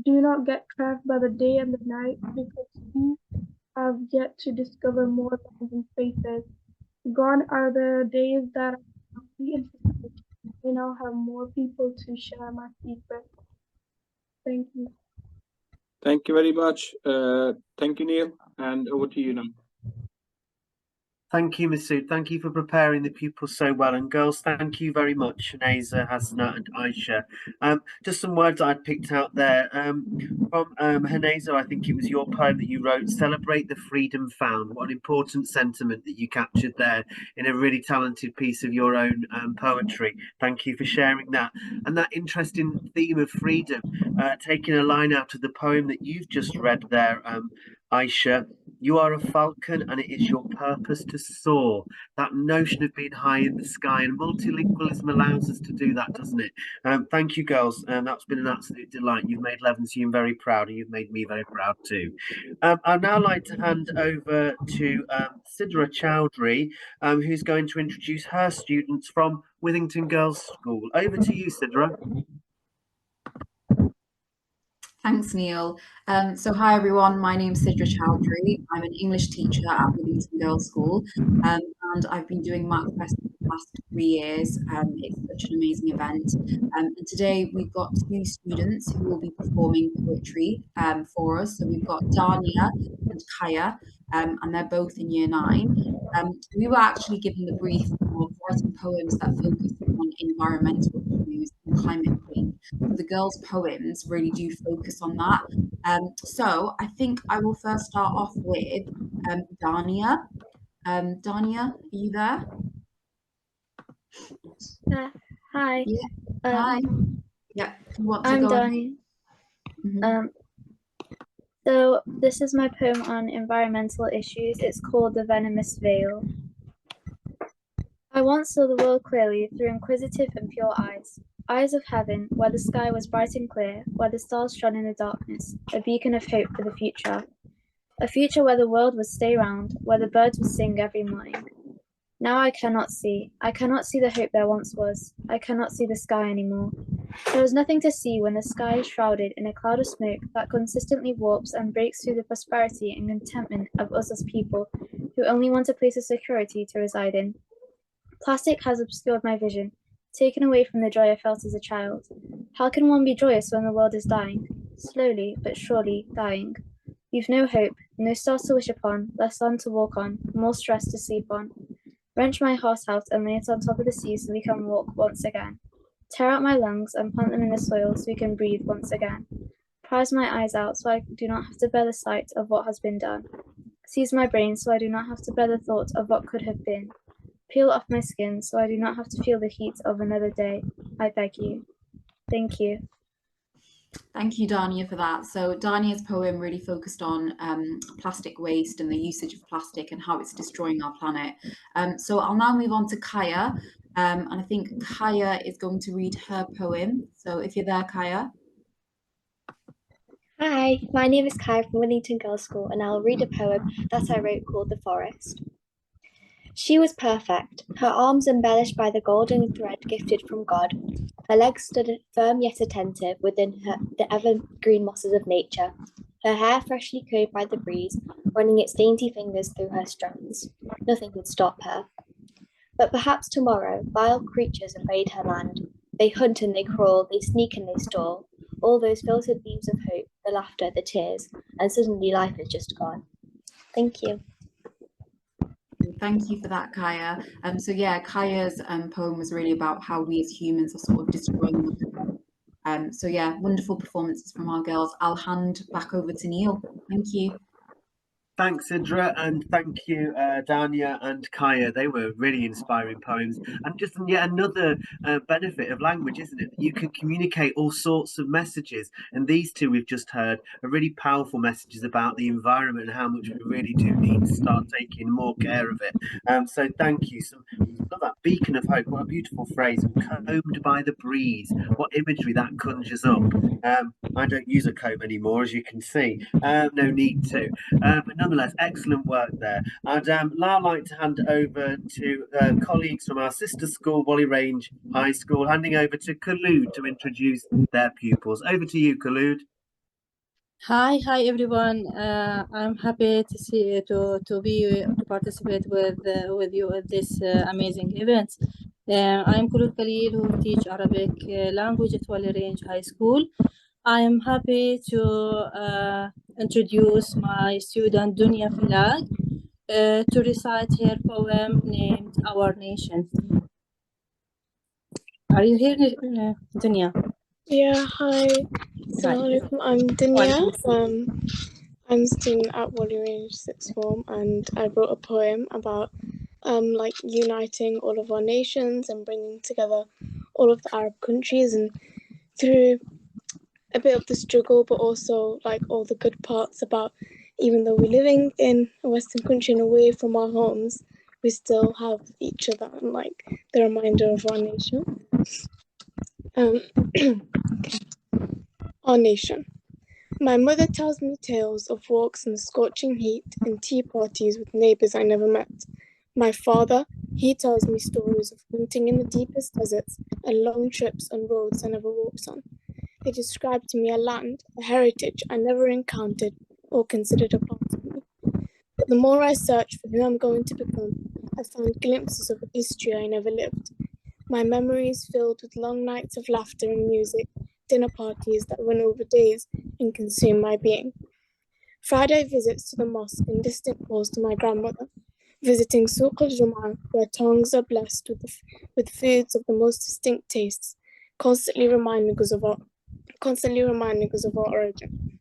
Do not get trapped by the day and the night, because you have yet to discover more lands and spaces. Gone are the days that I be interested. I now have more people to share my secret. Thank you. Thank you very much. Thank you, Neil. And over to you now. Thank you, Masood. Thank you for preparing the pupils so well. And girls, thank you very much, Huneza, Hasna and Ayesha. Just some words I'd picked out there. From Huneza, I think it was your poem that you wrote, Celebrate the Freedom Found. What an important sentiment that you captured there in a really talented piece of your own poetry. Thank you for sharing that. And that interesting theme of freedom, taking a line out of the poem that you've just read there, Ayesha. You are a falcon and it is your purpose to soar. That notion of being high in the sky, and multilingualism allows us to do that, doesn't it? Thank you, girls. That's been an absolute delight. You've made Levenshulme very proud, and you've made me very proud too. I'd now like to hand over to Sidra Chowdhury, who's going to introduce her students from Withington Girls School. Over to you, Sidra. Thanks, Neil. So hi, everyone. My name's Sidra Chowdhury. I'm an English teacher at Withington Girls School, and I've been doing MACFEST for the past 3 years. It's such an amazing event. And today we've got 2 students who will be performing poetry for us. So we've got Donia and Kaya, and they're both in Year 9. We were actually given the brief of writing poems that focus on environmental issues and climate change. The girls' poems really do focus on that. So I think I will first start off with Donia. Donia, are you there? Hi. Yeah. Hi. Yeah. You want to I'm go Donia. So this is my poem on environmental issues. It's called The Venomous Veil. I once saw the world clearly through inquisitive and pure eyes. Eyes of heaven, where the sky was bright and clear, where the stars shone in the darkness, a beacon of hope for the future. A future where the world would stay round, where the birds would sing every morning. Now I cannot see. I cannot see the hope there once was. I cannot see the sky anymore. There is nothing to see when the sky is shrouded in a cloud of smoke that consistently warps and breaks through the prosperity and contentment of us as people who only want a place of security to reside in. Plastic has obscured my vision, taken away from the joy I felt as a child. How can one be joyous when the world is dying? Slowly, but surely, dying. We've no hope, no stars to wish upon, less sun to walk on, more stress to sleep on. Wrench my heart out and lay it on top of the sea so we can walk once again. Tear out my lungs and plant them in the soil so we can breathe once again. Prise my eyes out so I do not have to bear the sight of what has been done. Seize my brain so I do not have to bear the thought of what could have been. Peel off my skin so I do not have to feel the heat of another day. I beg you. Thank you. Thank you, Donia, for that. So Dania's poem really focused on plastic waste and the usage of plastic and how it's destroying our planet. So I'll now move on to Kaya, and I think Kaya is going to read her poem. So if you're there, Kaya. Hi, my name is Kaya from Withington Girls School, and I'll read a poem that I wrote called The Forest. She was perfect, her arms embellished by the golden thread gifted from God. Her legs stood firm yet attentive within the evergreen mosses of nature, her hair freshly combed by the breeze, running its dainty fingers through her strands. Nothing could stop her. But perhaps tomorrow, vile creatures invade her land. They hunt and they crawl, they sneak and they stall. All those filtered beams of hope, the laughter, the tears, and suddenly life is just gone. Thank you. Thank you for that, Kaya. So yeah, Kaya's poem was really about how we as humans are sort of destroying the planet. So yeah, wonderful performances from our girls. I'll hand back over to Neil. Thank you. Thanks, Idra, and thank you, Donia and Kaya. They were really inspiring poems, and just yet another benefit of language, isn't it? You can communicate all sorts of messages, and these two we've just heard are really powerful messages about the environment and how much we really do need to start taking more care of it. So thank you. Love that beacon of hope. What a beautiful phrase. Combed by the breeze. What imagery that conjures up. I don't use a comb anymore, as you can see. No need to. But nonetheless, excellent work there. I'd now like to hand over to colleagues from our sister school, Whalley Range High School, handing over to Khulud to introduce their pupils. Over to you, Khulud. Hi everyone. I'm happy to participate with you at this amazing event. I'm Khulud Khalil, who teach Arabic language at Whalley Range High School. I am happy to introduce my student Donia Fellag to recite her poem named Our Nation. Are you here, Donia? Yeah, hi. Assalamualaikum. I'm Donia. I'm a student at Whalley Range Sixth Form, and I wrote a poem about like uniting all of our nations and bringing together all of the Arab countries, and through a bit of the struggle, but also like all the good parts about even though we're living in a Western country and away from our homes, we still have each other and like the reminder of our nation. Our nation. My mother tells me tales of walks in the scorching heat and tea parties with neighbours I never met. My father, he tells me stories of hunting in the deepest deserts and long trips on roads I never walked on. They describe to me a land, a heritage I never encountered or considered a part of me. But the more I search for who I'm going to become, I find glimpses of a history I never lived. My memory is filled with long nights of laughter and music, dinner parties that run over days and consume my being. Friday visits to the mosque and distant calls to my grandmother, visiting Souq al-Jum'ah, where tongues are blessed with foods of the most distinct tastes, constantly reminding us of our origin.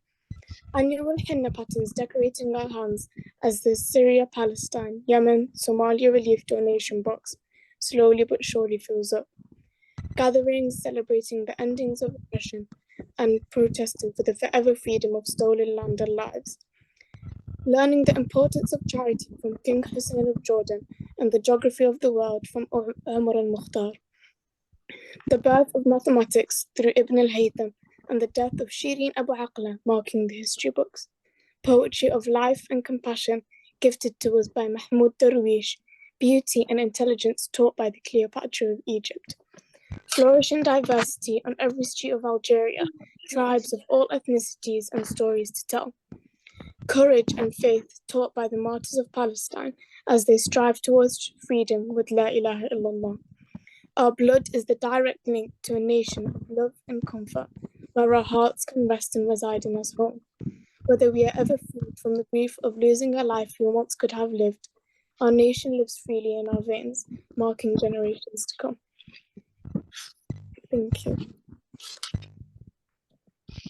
Annual henna patterns decorating our hands as the Syria, Palestine, Yemen, Somalia relief donation box slowly but surely fills up. Gatherings celebrating the endings of oppression and protesting for the forever freedom of stolen land and lives. Learning the importance of charity from King Hussein of Jordan and the geography of the world from Omar and Mukhtar. The birth of mathematics through Ibn al-Haytham and the death of Shirin Abu Aqla marking the history books. Poetry of life and compassion gifted to us by Mahmud Darwish, beauty and intelligence taught by the Cleopatra of Egypt. Flourishing diversity on every street of Algeria, tribes of all ethnicities and stories to tell. Courage and faith taught by the martyrs of Palestine as they strive towards freedom with La ilaha illallah. Our blood is the direct link to a nation of love and comfort, where our hearts can rest and reside in us home. Whether we are ever freed from the grief of losing a life we once could have lived, our nation lives freely in our veins, marking generations to come. Thank you.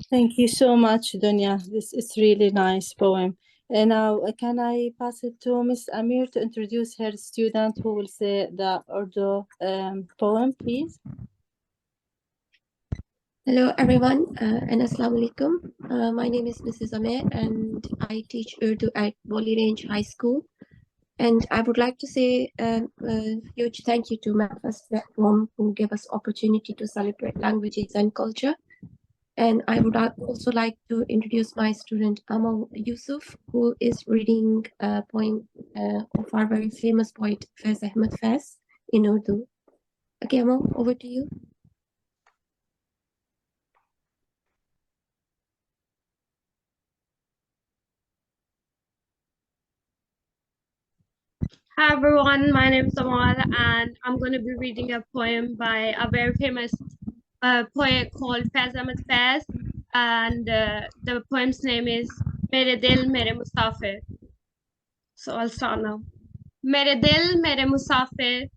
Thank you so much, Donia. This is really nice poem. And now, can I pass it to Miss Amir to introduce her student who will say the Urdu poem, please? Hello everyone and Assalamu alaikum. My name is Mrs. Amal and I teach Urdu at Whalley Range High School. And I would like to say a huge thank you to MACFEST platform who gave us opportunity to celebrate languages and culture. And I would also like to introduce my student Amal Yousaf, who is reading a poem of our very famous poet Faiz Ahmed Faiz in Urdu. Okay, Amal, over to you. Hi everyone, my name is Amal and I'm going to be reading a poem by a very famous poet called Faiz Ahmed Faiz, and the poem's name is Mere Dil Mere Mustafir. So I'll start now. मेरे दिल मेरे मुसाफिर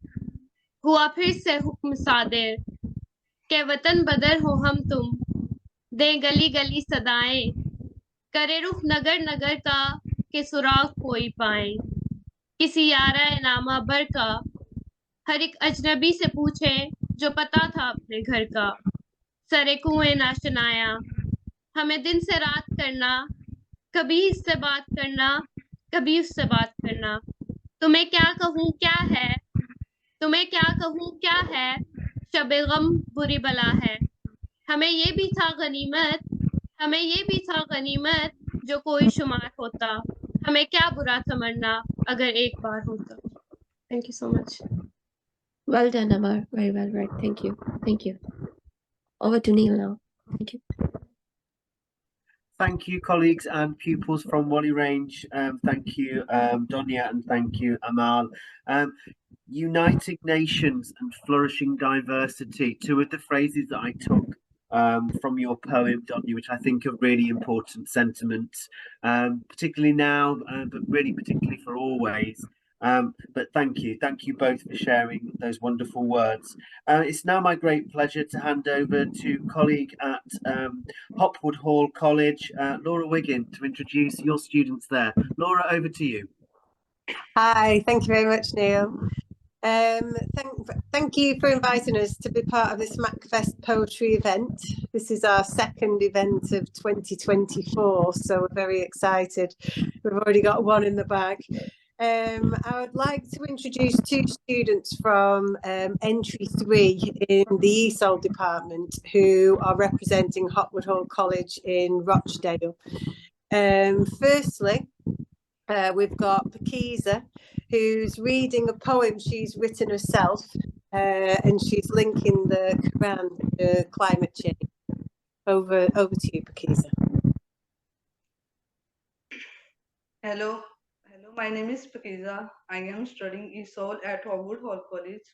हुआ फिर से हुक्म सादिर के वतन बदर हो हम तुम दे गली गली सदाएं करे रुख नगर नगर का के सुराग कोई पाए किसी यारा नामा बर का हर एक अजनबी से पूछे जो पता था अपने घर का सरे कुएं ना शनाया हमें दिन से रात करना कभी इससे बात करना कभी उससे बात करना तुम्हें क्या कहूँ क्या है तुम्हें क्या कहूँ क्या है शबे गम बुरी बला है हमें ये भी था गनीमत हमें ये भी था गनीमत जो कोई शुमार होता हमें क्या बुरा था मरना अगर एक बार होता thank you so much Well done, Amar. Very well read. Thank you. Thank you. Over to Neil now. Thank you. Thank you, colleagues and pupils from Whalley Range. Thank you, Donia, and thank you, Amal. Uniting nations and flourishing diversity, two of the phrases that I took from your poem, Donia, which I think are really important sentiments, particularly now, but really particularly for always. But thank you both for sharing those wonderful words. It's now my great pleasure to hand over to colleague at Hopwood Hall College, Laura Wiggin, to introduce your students there. Laura, over to you. Hi, thank you very much, Neil. Thank you for inviting us to be part of this MACFEST poetry event. This is our second event of 2024, so we're very excited. We've already got one in the bag. I would like to introduce two students from entry 3 in the ESOL department who are representing Hopwood Hall College in Rochdale. Firstly, we've got Kunza, who's reading a poem she's written herself, and she's linking the Quran to climate change. Over to you, Kunza. Hello, my name is Kunza. I am studying ESOL at Hopwood Hall College.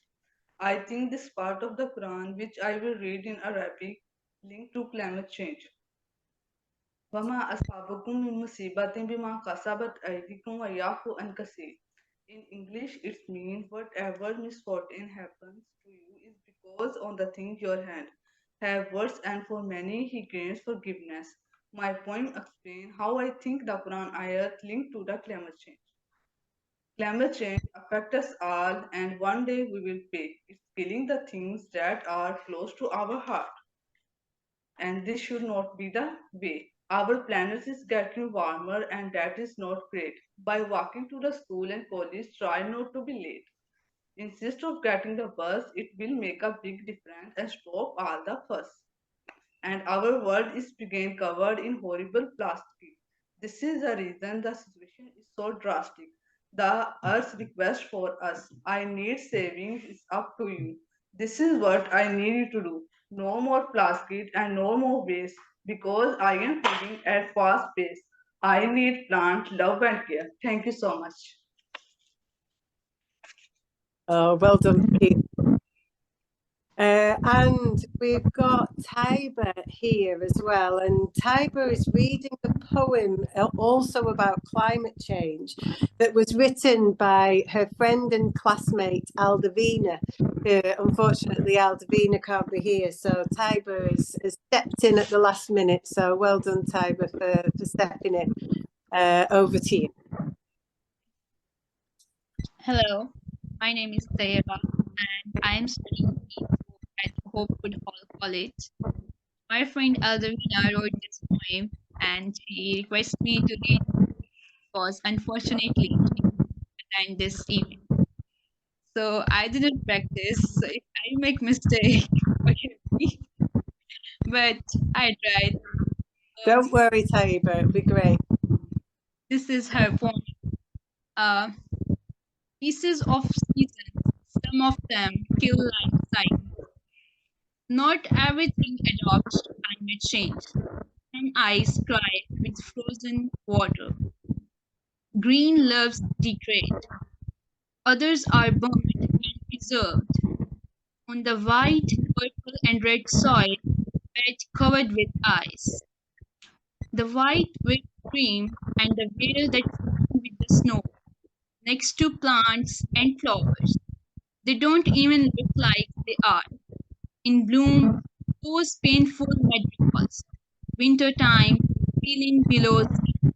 I think this part of the Quran, which I will read in Arabic, linked to climate change. وَمَا أَصَابَكُم مِّن مُّصِيبَةٍ بِمَا كَسَبَتْ أَيْدِيكُمْ وَيَعْفُو عَن كَثِيرٍ. In English, it means whatever misfortune happens to you is because on the thing your hand have words, and for many he grants forgiveness. My poem explains how I think the Quran ayat linked to the climate change. Climate change affects us all, and one day we will pay. It's killing the things that are close to our heart. And this should not be the way. Our planet is getting warmer, and that is not great. By walking to the school and college, try not to be late. Instead of getting the bus, it will make a big difference and stop all the fuss. And our world is again covered in horrible plastic. This is the reason the situation is so drastic. The Earth's request for us, I need savings, is up to you. This is what I need you to do. No more plastic and no more waste, because I am feeling at fast pace. I need plant love and care. Thank you so much. Oh, well done, Pete. And we've got Tiber here as well, and Tiber is reading a poem also about climate change that was written by her friend and classmate Aldavina. Unfortunately, Aldavina can't be here, so Tiber has stepped in at the last minute, so well done, Tiber, for stepping in. Over to you. Hello, my name is Tayeba, and I am studying at Hopwood Hall College. My friend Aldavina wrote this poem, and she requested me to read it because unfortunately she couldn't attend this event. So I didn't practice. So if I make mistake, forgive me. But I tried. Don't worry, Tayeba, it'll be great. This is her poem. Pieces of seasons, some of them kill like silence. Not everything adapts to climate change. Some ice cry with frozen water. Green leaves degrade. Others are burned and preserved. On the white, purple, and red soil, bed covered with ice. The white with cream and the veil that filled with the snow. next to plants and flowers. They don't even look like they are in bloom, those painful madrigals. Wintertime, feeling below sea.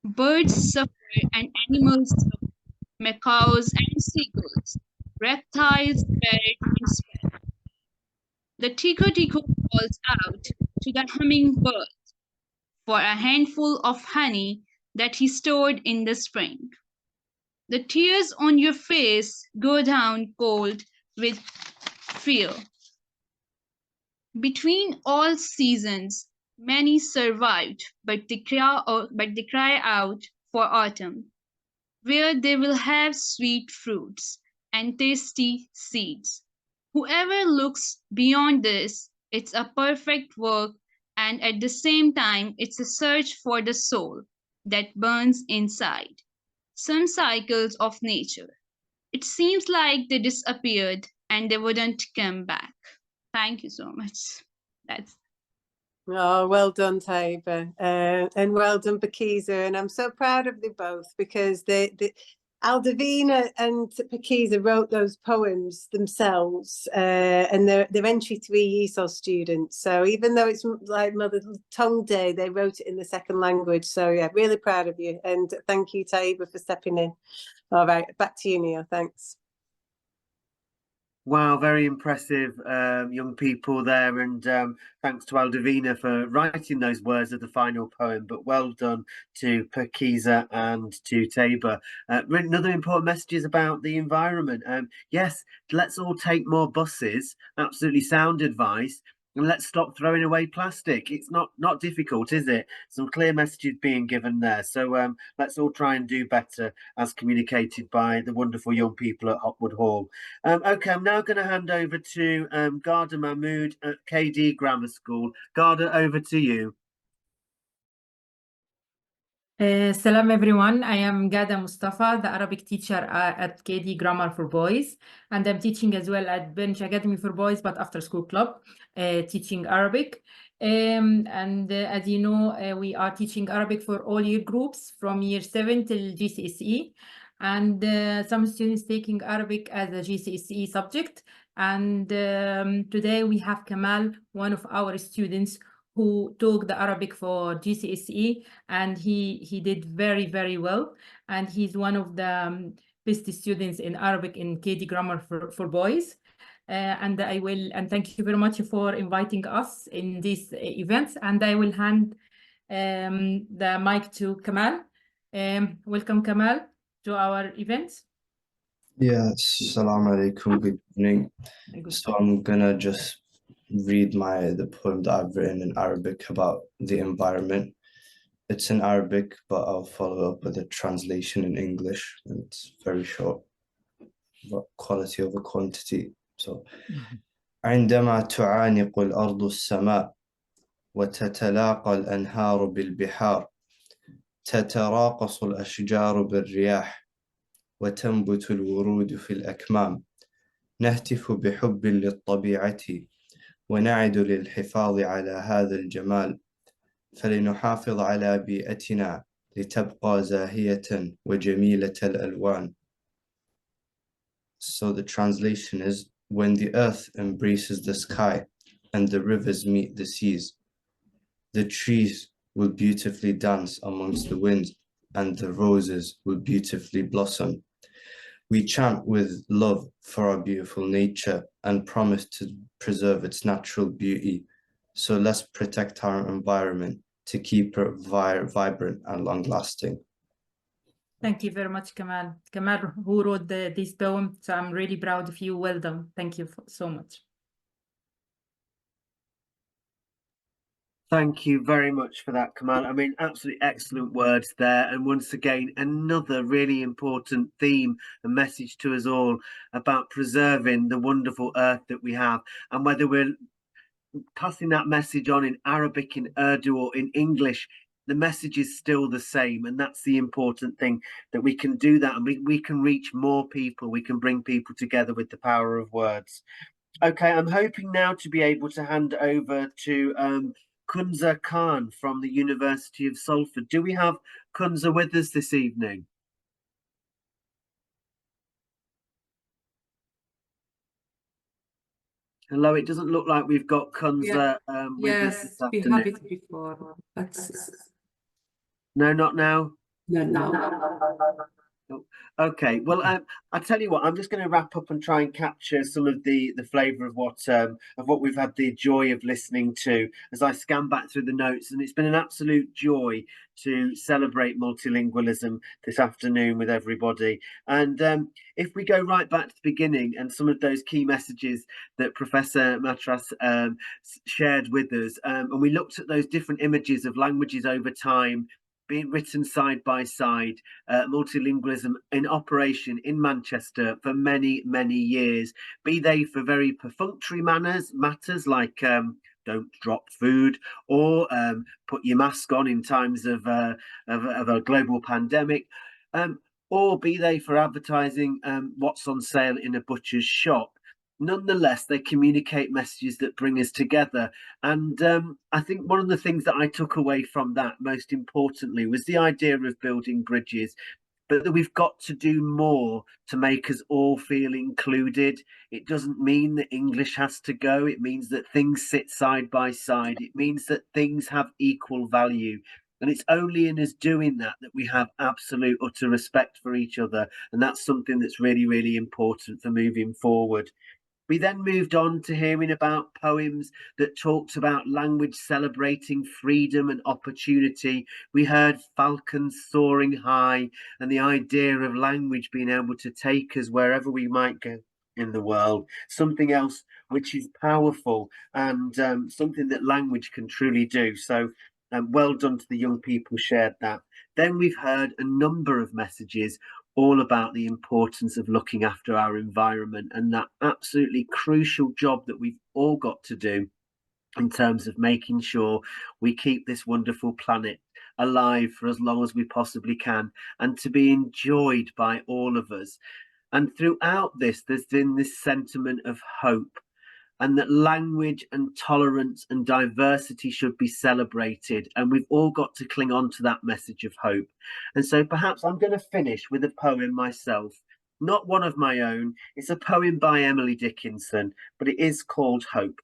Birds suffer and animals suffer. Macaws and seagulls. Reptiles, parrot and sparrow. The tico-tico calls out to the hummingbird for a handful of honey that he stored in the spring. The tears on your face go down cold with fear. Between all seasons, many survived, but they cry out for autumn, where they will have sweet fruits and tasty seeds. Whoever looks beyond this, it's a perfect work, and at the same time, it's a search for the soul that burns inside. Some cycles of nature. It seems like they disappeared and they wouldn't come back. Thank you so much. That's Oh, well done, Taiba, and well done, Pakiza. And I'm so proud of them both because Aldavina and Pakiza wrote those poems themselves, and they're entry 3 ESOL students. So even though it's like Mother Tongue Day, they wrote it in the second language. So yeah, really proud of you, and thank you, Taiba, for stepping in. All right, back to you, Neil. Thanks. Wow, very impressive young people there, and thanks to Aldavina for writing those words of the final poem, but well done to Pakiza and to Taiba. Another important message is about the environment. Yes, let's all take more buses, absolutely sound advice, and let's stop throwing away plastic. It's not difficult, is it? Some clear messages being given there. So let's all try and do better as communicated by the wonderful young people at Hopwood Hall. Okay, I'm now going to hand over to Garda Mahmood at KD Grammar School. Garda, over to you. Salam everyone, I am Gada Mustafa, the Arabic teacher at KD Grammar for Boys, and I'm teaching as well at Bench Academy for Boys, but after school club, teaching Arabic. As you know, we are teaching Arabic for all year groups from year 7 till GCSE, and some students taking Arabic as a GCSE subject. And today we have Kamal, one of our students, who took the Arabic for GCSE, and he did very, very well. And he's one of the best students in Arabic in KD Grammar for Boys. And thank you very much for inviting us in these events. And I will hand the mic to Kamal. Welcome, Kamal, to our events. Yes, Assalamu alaikum, good evening. So I'm gonna just read the poem that I've written in Arabic about the environment. It's in Arabic, but I'll follow up with a translation in English. It's very short, but quality over quantity. So عندما تعانق الأرض السماء وتتلاقى الأنهار بالبحار تتراقص الأشجار بالرياح وتنبت الورود في الأكمام نهتف بحب للطبيعة ونعد للحفاظ على هذا الجمال فلنحافظ على بيئتنا لتبقى زاهية وجميلة الألوان. So the translation is, when the earth embraces the sky and the rivers meet the seas, the trees will beautifully dance amongst the winds and the roses will beautifully blossom. We chant with love for our beautiful nature and promise to preserve its natural beauty. So let's protect our environment to keep it vibrant and long-lasting. Thank you very much, Kamal. Kamal, who wrote this poem, so I'm really proud of you. Well done. Thank you so much. Thank you very much for that, Kamal. I mean, absolutely excellent words there. And once again, another really important theme and message to us all about preserving the wonderful earth that we have. And whether we're passing that message on in Arabic, in Urdu, or in English, the message is still the same. And that's the important thing, that we can do that and we can reach more people. We can bring people together with the power of words. Okay, I'm hoping now to be able to hand over to Kunza Khan from the University of Salford. Do we have Kunza with us this evening? Hello, it doesn't look like we've got Kunza with us Yes, this we afternoon. have it before. No, not now. No, no. Oh, okay, well, I tell you what, I'm just going to wrap up and try and capture some of the flavour of what we've had the joy of listening to as I scan back through the notes, and it's been an absolute joy to celebrate multilingualism this afternoon with everybody. And if we go right back to the beginning and some of those key messages that Professor Matras shared with us, and we looked at those different images of languages over time being written side by side, multilingualism in operation in Manchester for many, many years, be they for very perfunctory matters like don't drop food, or put your mask on in times of a global pandemic, or be they for advertising what's on sale in a butcher's shop. Nonetheless, they communicate messages that bring us together. And I think one of the things that I took away from that most importantly was the idea of building bridges, but that we've got to do more to make us all feel included. It doesn't mean that English has to go. It means that things sit side by side. It means that things have equal value. And it's only in us doing that that we have absolute utter respect for each other. And that's something that's really, really important for moving forward. We then moved on to hearing about poems that talked about language celebrating freedom and opportunity. We heard falcons soaring high and the idea of language being able to take us wherever we might go in the world, something else which is powerful and something that language can truly do. So well done to the young people shared that. Then we've heard a number of messages all about the importance of looking after our environment and that absolutely crucial job that we've all got to do in terms of making sure we keep this wonderful planet alive for as long as we possibly can and to be enjoyed by all of us. And throughout this, there's been this sentiment of hope, and that language and tolerance and diversity should be celebrated. And we've all got to cling on to that message of hope. And so perhaps I'm going to finish with a poem myself, not one of my own. It's a poem by Emily Dickinson, but it is called Hope.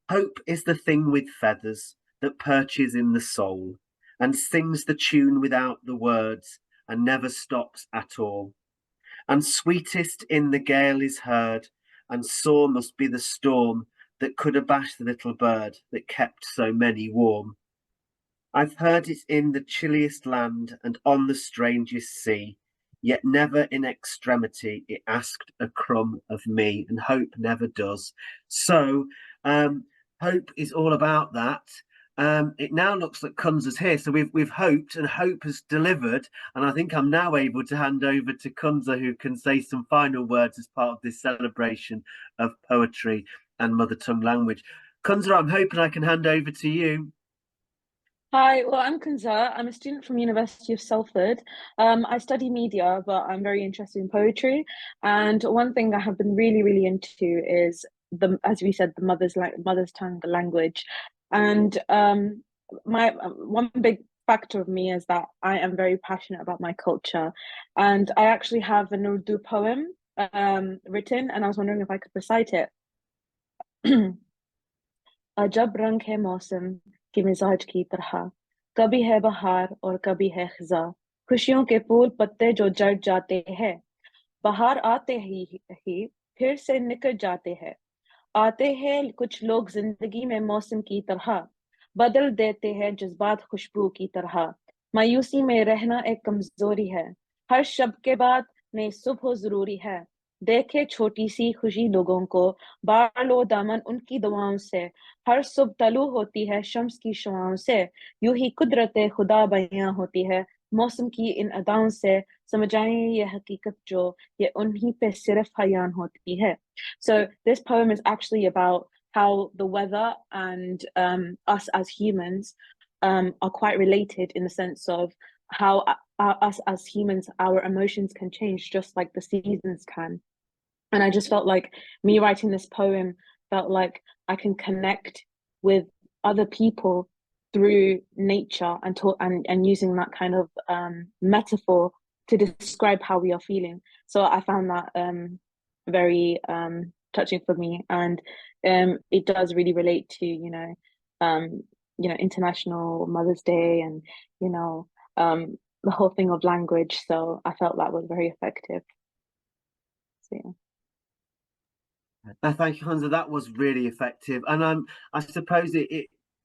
Hope is the thing with feathers that perches in the soul and sings the tune without the words and never stops at all. And sweetest in the gale is heard, and sore must be the storm that could abash the little bird that kept so many warm. I've heard it in the chilliest land and on the strangest sea, yet never in extremity it asked a crumb of me, and hope never does. So hope is all about that. It now looks like Kunza's here, so we've hoped and hope has delivered, and I think I'm now able to hand over to Kunza, who can say some final words as part of this celebration of poetry and mother tongue language. Kunza, I'm hoping I can hand over to you. Hi, well, I'm Kunza. I'm a student from University of Salford. I study media, but I'm very interested in poetry. And one thing I have been really, really into is as we said, the mother's tongue, the language. And my one big factor of me is that I am very passionate about my culture, and I actually have an Urdu poem written, and I was wondering if I could recite it. अजब रंग है मौसम की मिजाज की तरह, कभी है बहार और कभी है खिजा, खुशियों के फूल पत्ते जो जड़ जाते हैं, बहार आते ही फिर से निकल जाते हैं, आते हैं कुछ लोग जिंदगी में मौसम की तरह, बदल देते हैं जज्बात खुशबू की तरह, मायूसी में रहना एक कमजोरी है, हर शब्द के बाद नई सुबह जरूरी है, देखे छोटी सी खुशी लोगों को, बार लो दामन उनकी दुआओं से, हर सुबह तलू होती है शम्स की शुआओं से, यूं ही कुदरत खुदा बयां होती है मौसम की इन अदाओं से, समझाएं ये हकीकत जो ये उन्हीं पे सिर्फ हयान होती है. So this poem is actually about how the weather and us as humans are quite related, in the sense of how us as humans, our emotions can change just like the seasons can. And I just felt like me writing this poem felt like I can connect with other people through nature and using that kind of metaphor to describe how we are feeling. So I found that very touching for me, and it does really relate to International Mother's Day, and the whole thing of language. So I felt that was very effective. So yeah. Thank you, Huneza. That was really effective, and I suppose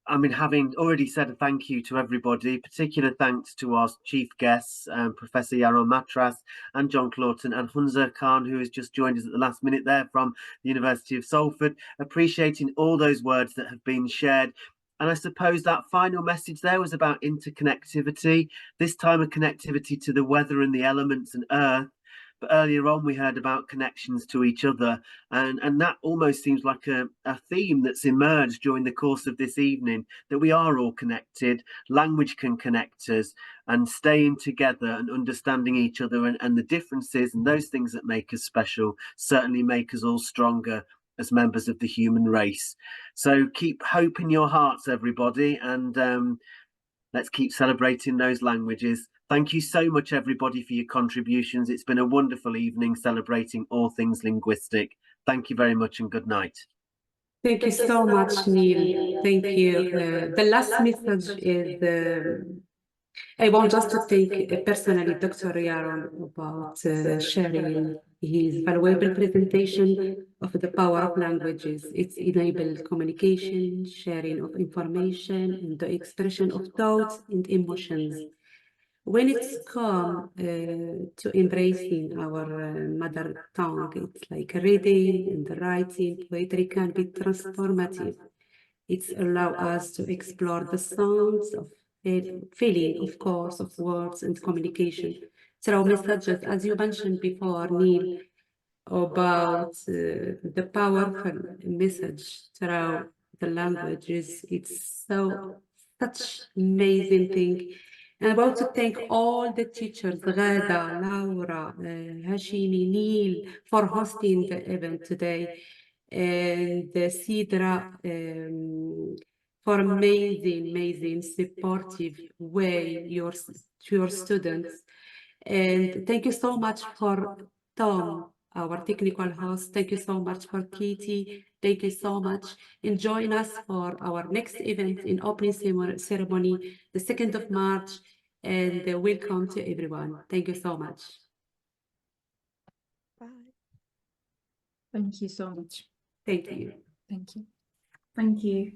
I mean, having already said a thank you to everybody, particular thanks to our chief guests, Professor Yaron Matras and John Clawton, and Huneza Khan, who has just joined us at the last minute there from the University of Salford, appreciating all those words that have been shared. And I suppose that final message there was about interconnectivity, this time a connectivity to the weather and the elements and earth. But earlier on, we heard about connections to each other, and that almost seems like a theme that's emerged during the course of this evening, that we are all connected. Language can connect us, and staying together and understanding each other and the differences and those things that make us special certainly make us all stronger as members of the human race. So keep hope in your hearts, everybody, and let's keep celebrating those languages. Thank you so much, everybody, for your contributions. It's been a wonderful evening celebrating all things linguistic. Thank you very much and good night. Thank you so much, Neil. Thank you. The last message is, I want just to thank personally Dr. Yaron about sharing his valuable presentation of the power of languages. It's enabled communication, sharing of information, and the expression of thoughts and emotions. When it's come to embracing our mother tongue, it's like reading and writing, poetry can be transformative. It's allow us to explore the sounds of feeling, of course, of words and communication. Through messages, as you mentioned before, Neil, about the powerful message through the languages. It's such amazing thing. And I want to thank all the teachers, Raza, Laura, Hashimi, Neil, for hosting the event today, and Sidra for amazing, supportive way to your students. And thank you so much for Tom, our technical host. Thank you so much for Katie. Thank you so much. And join us for our next event in opening ceremony, the 2nd of March. And welcome to everyone. Thank you so much. Bye. Thank you so much. Thank you. Thank you. Thank you.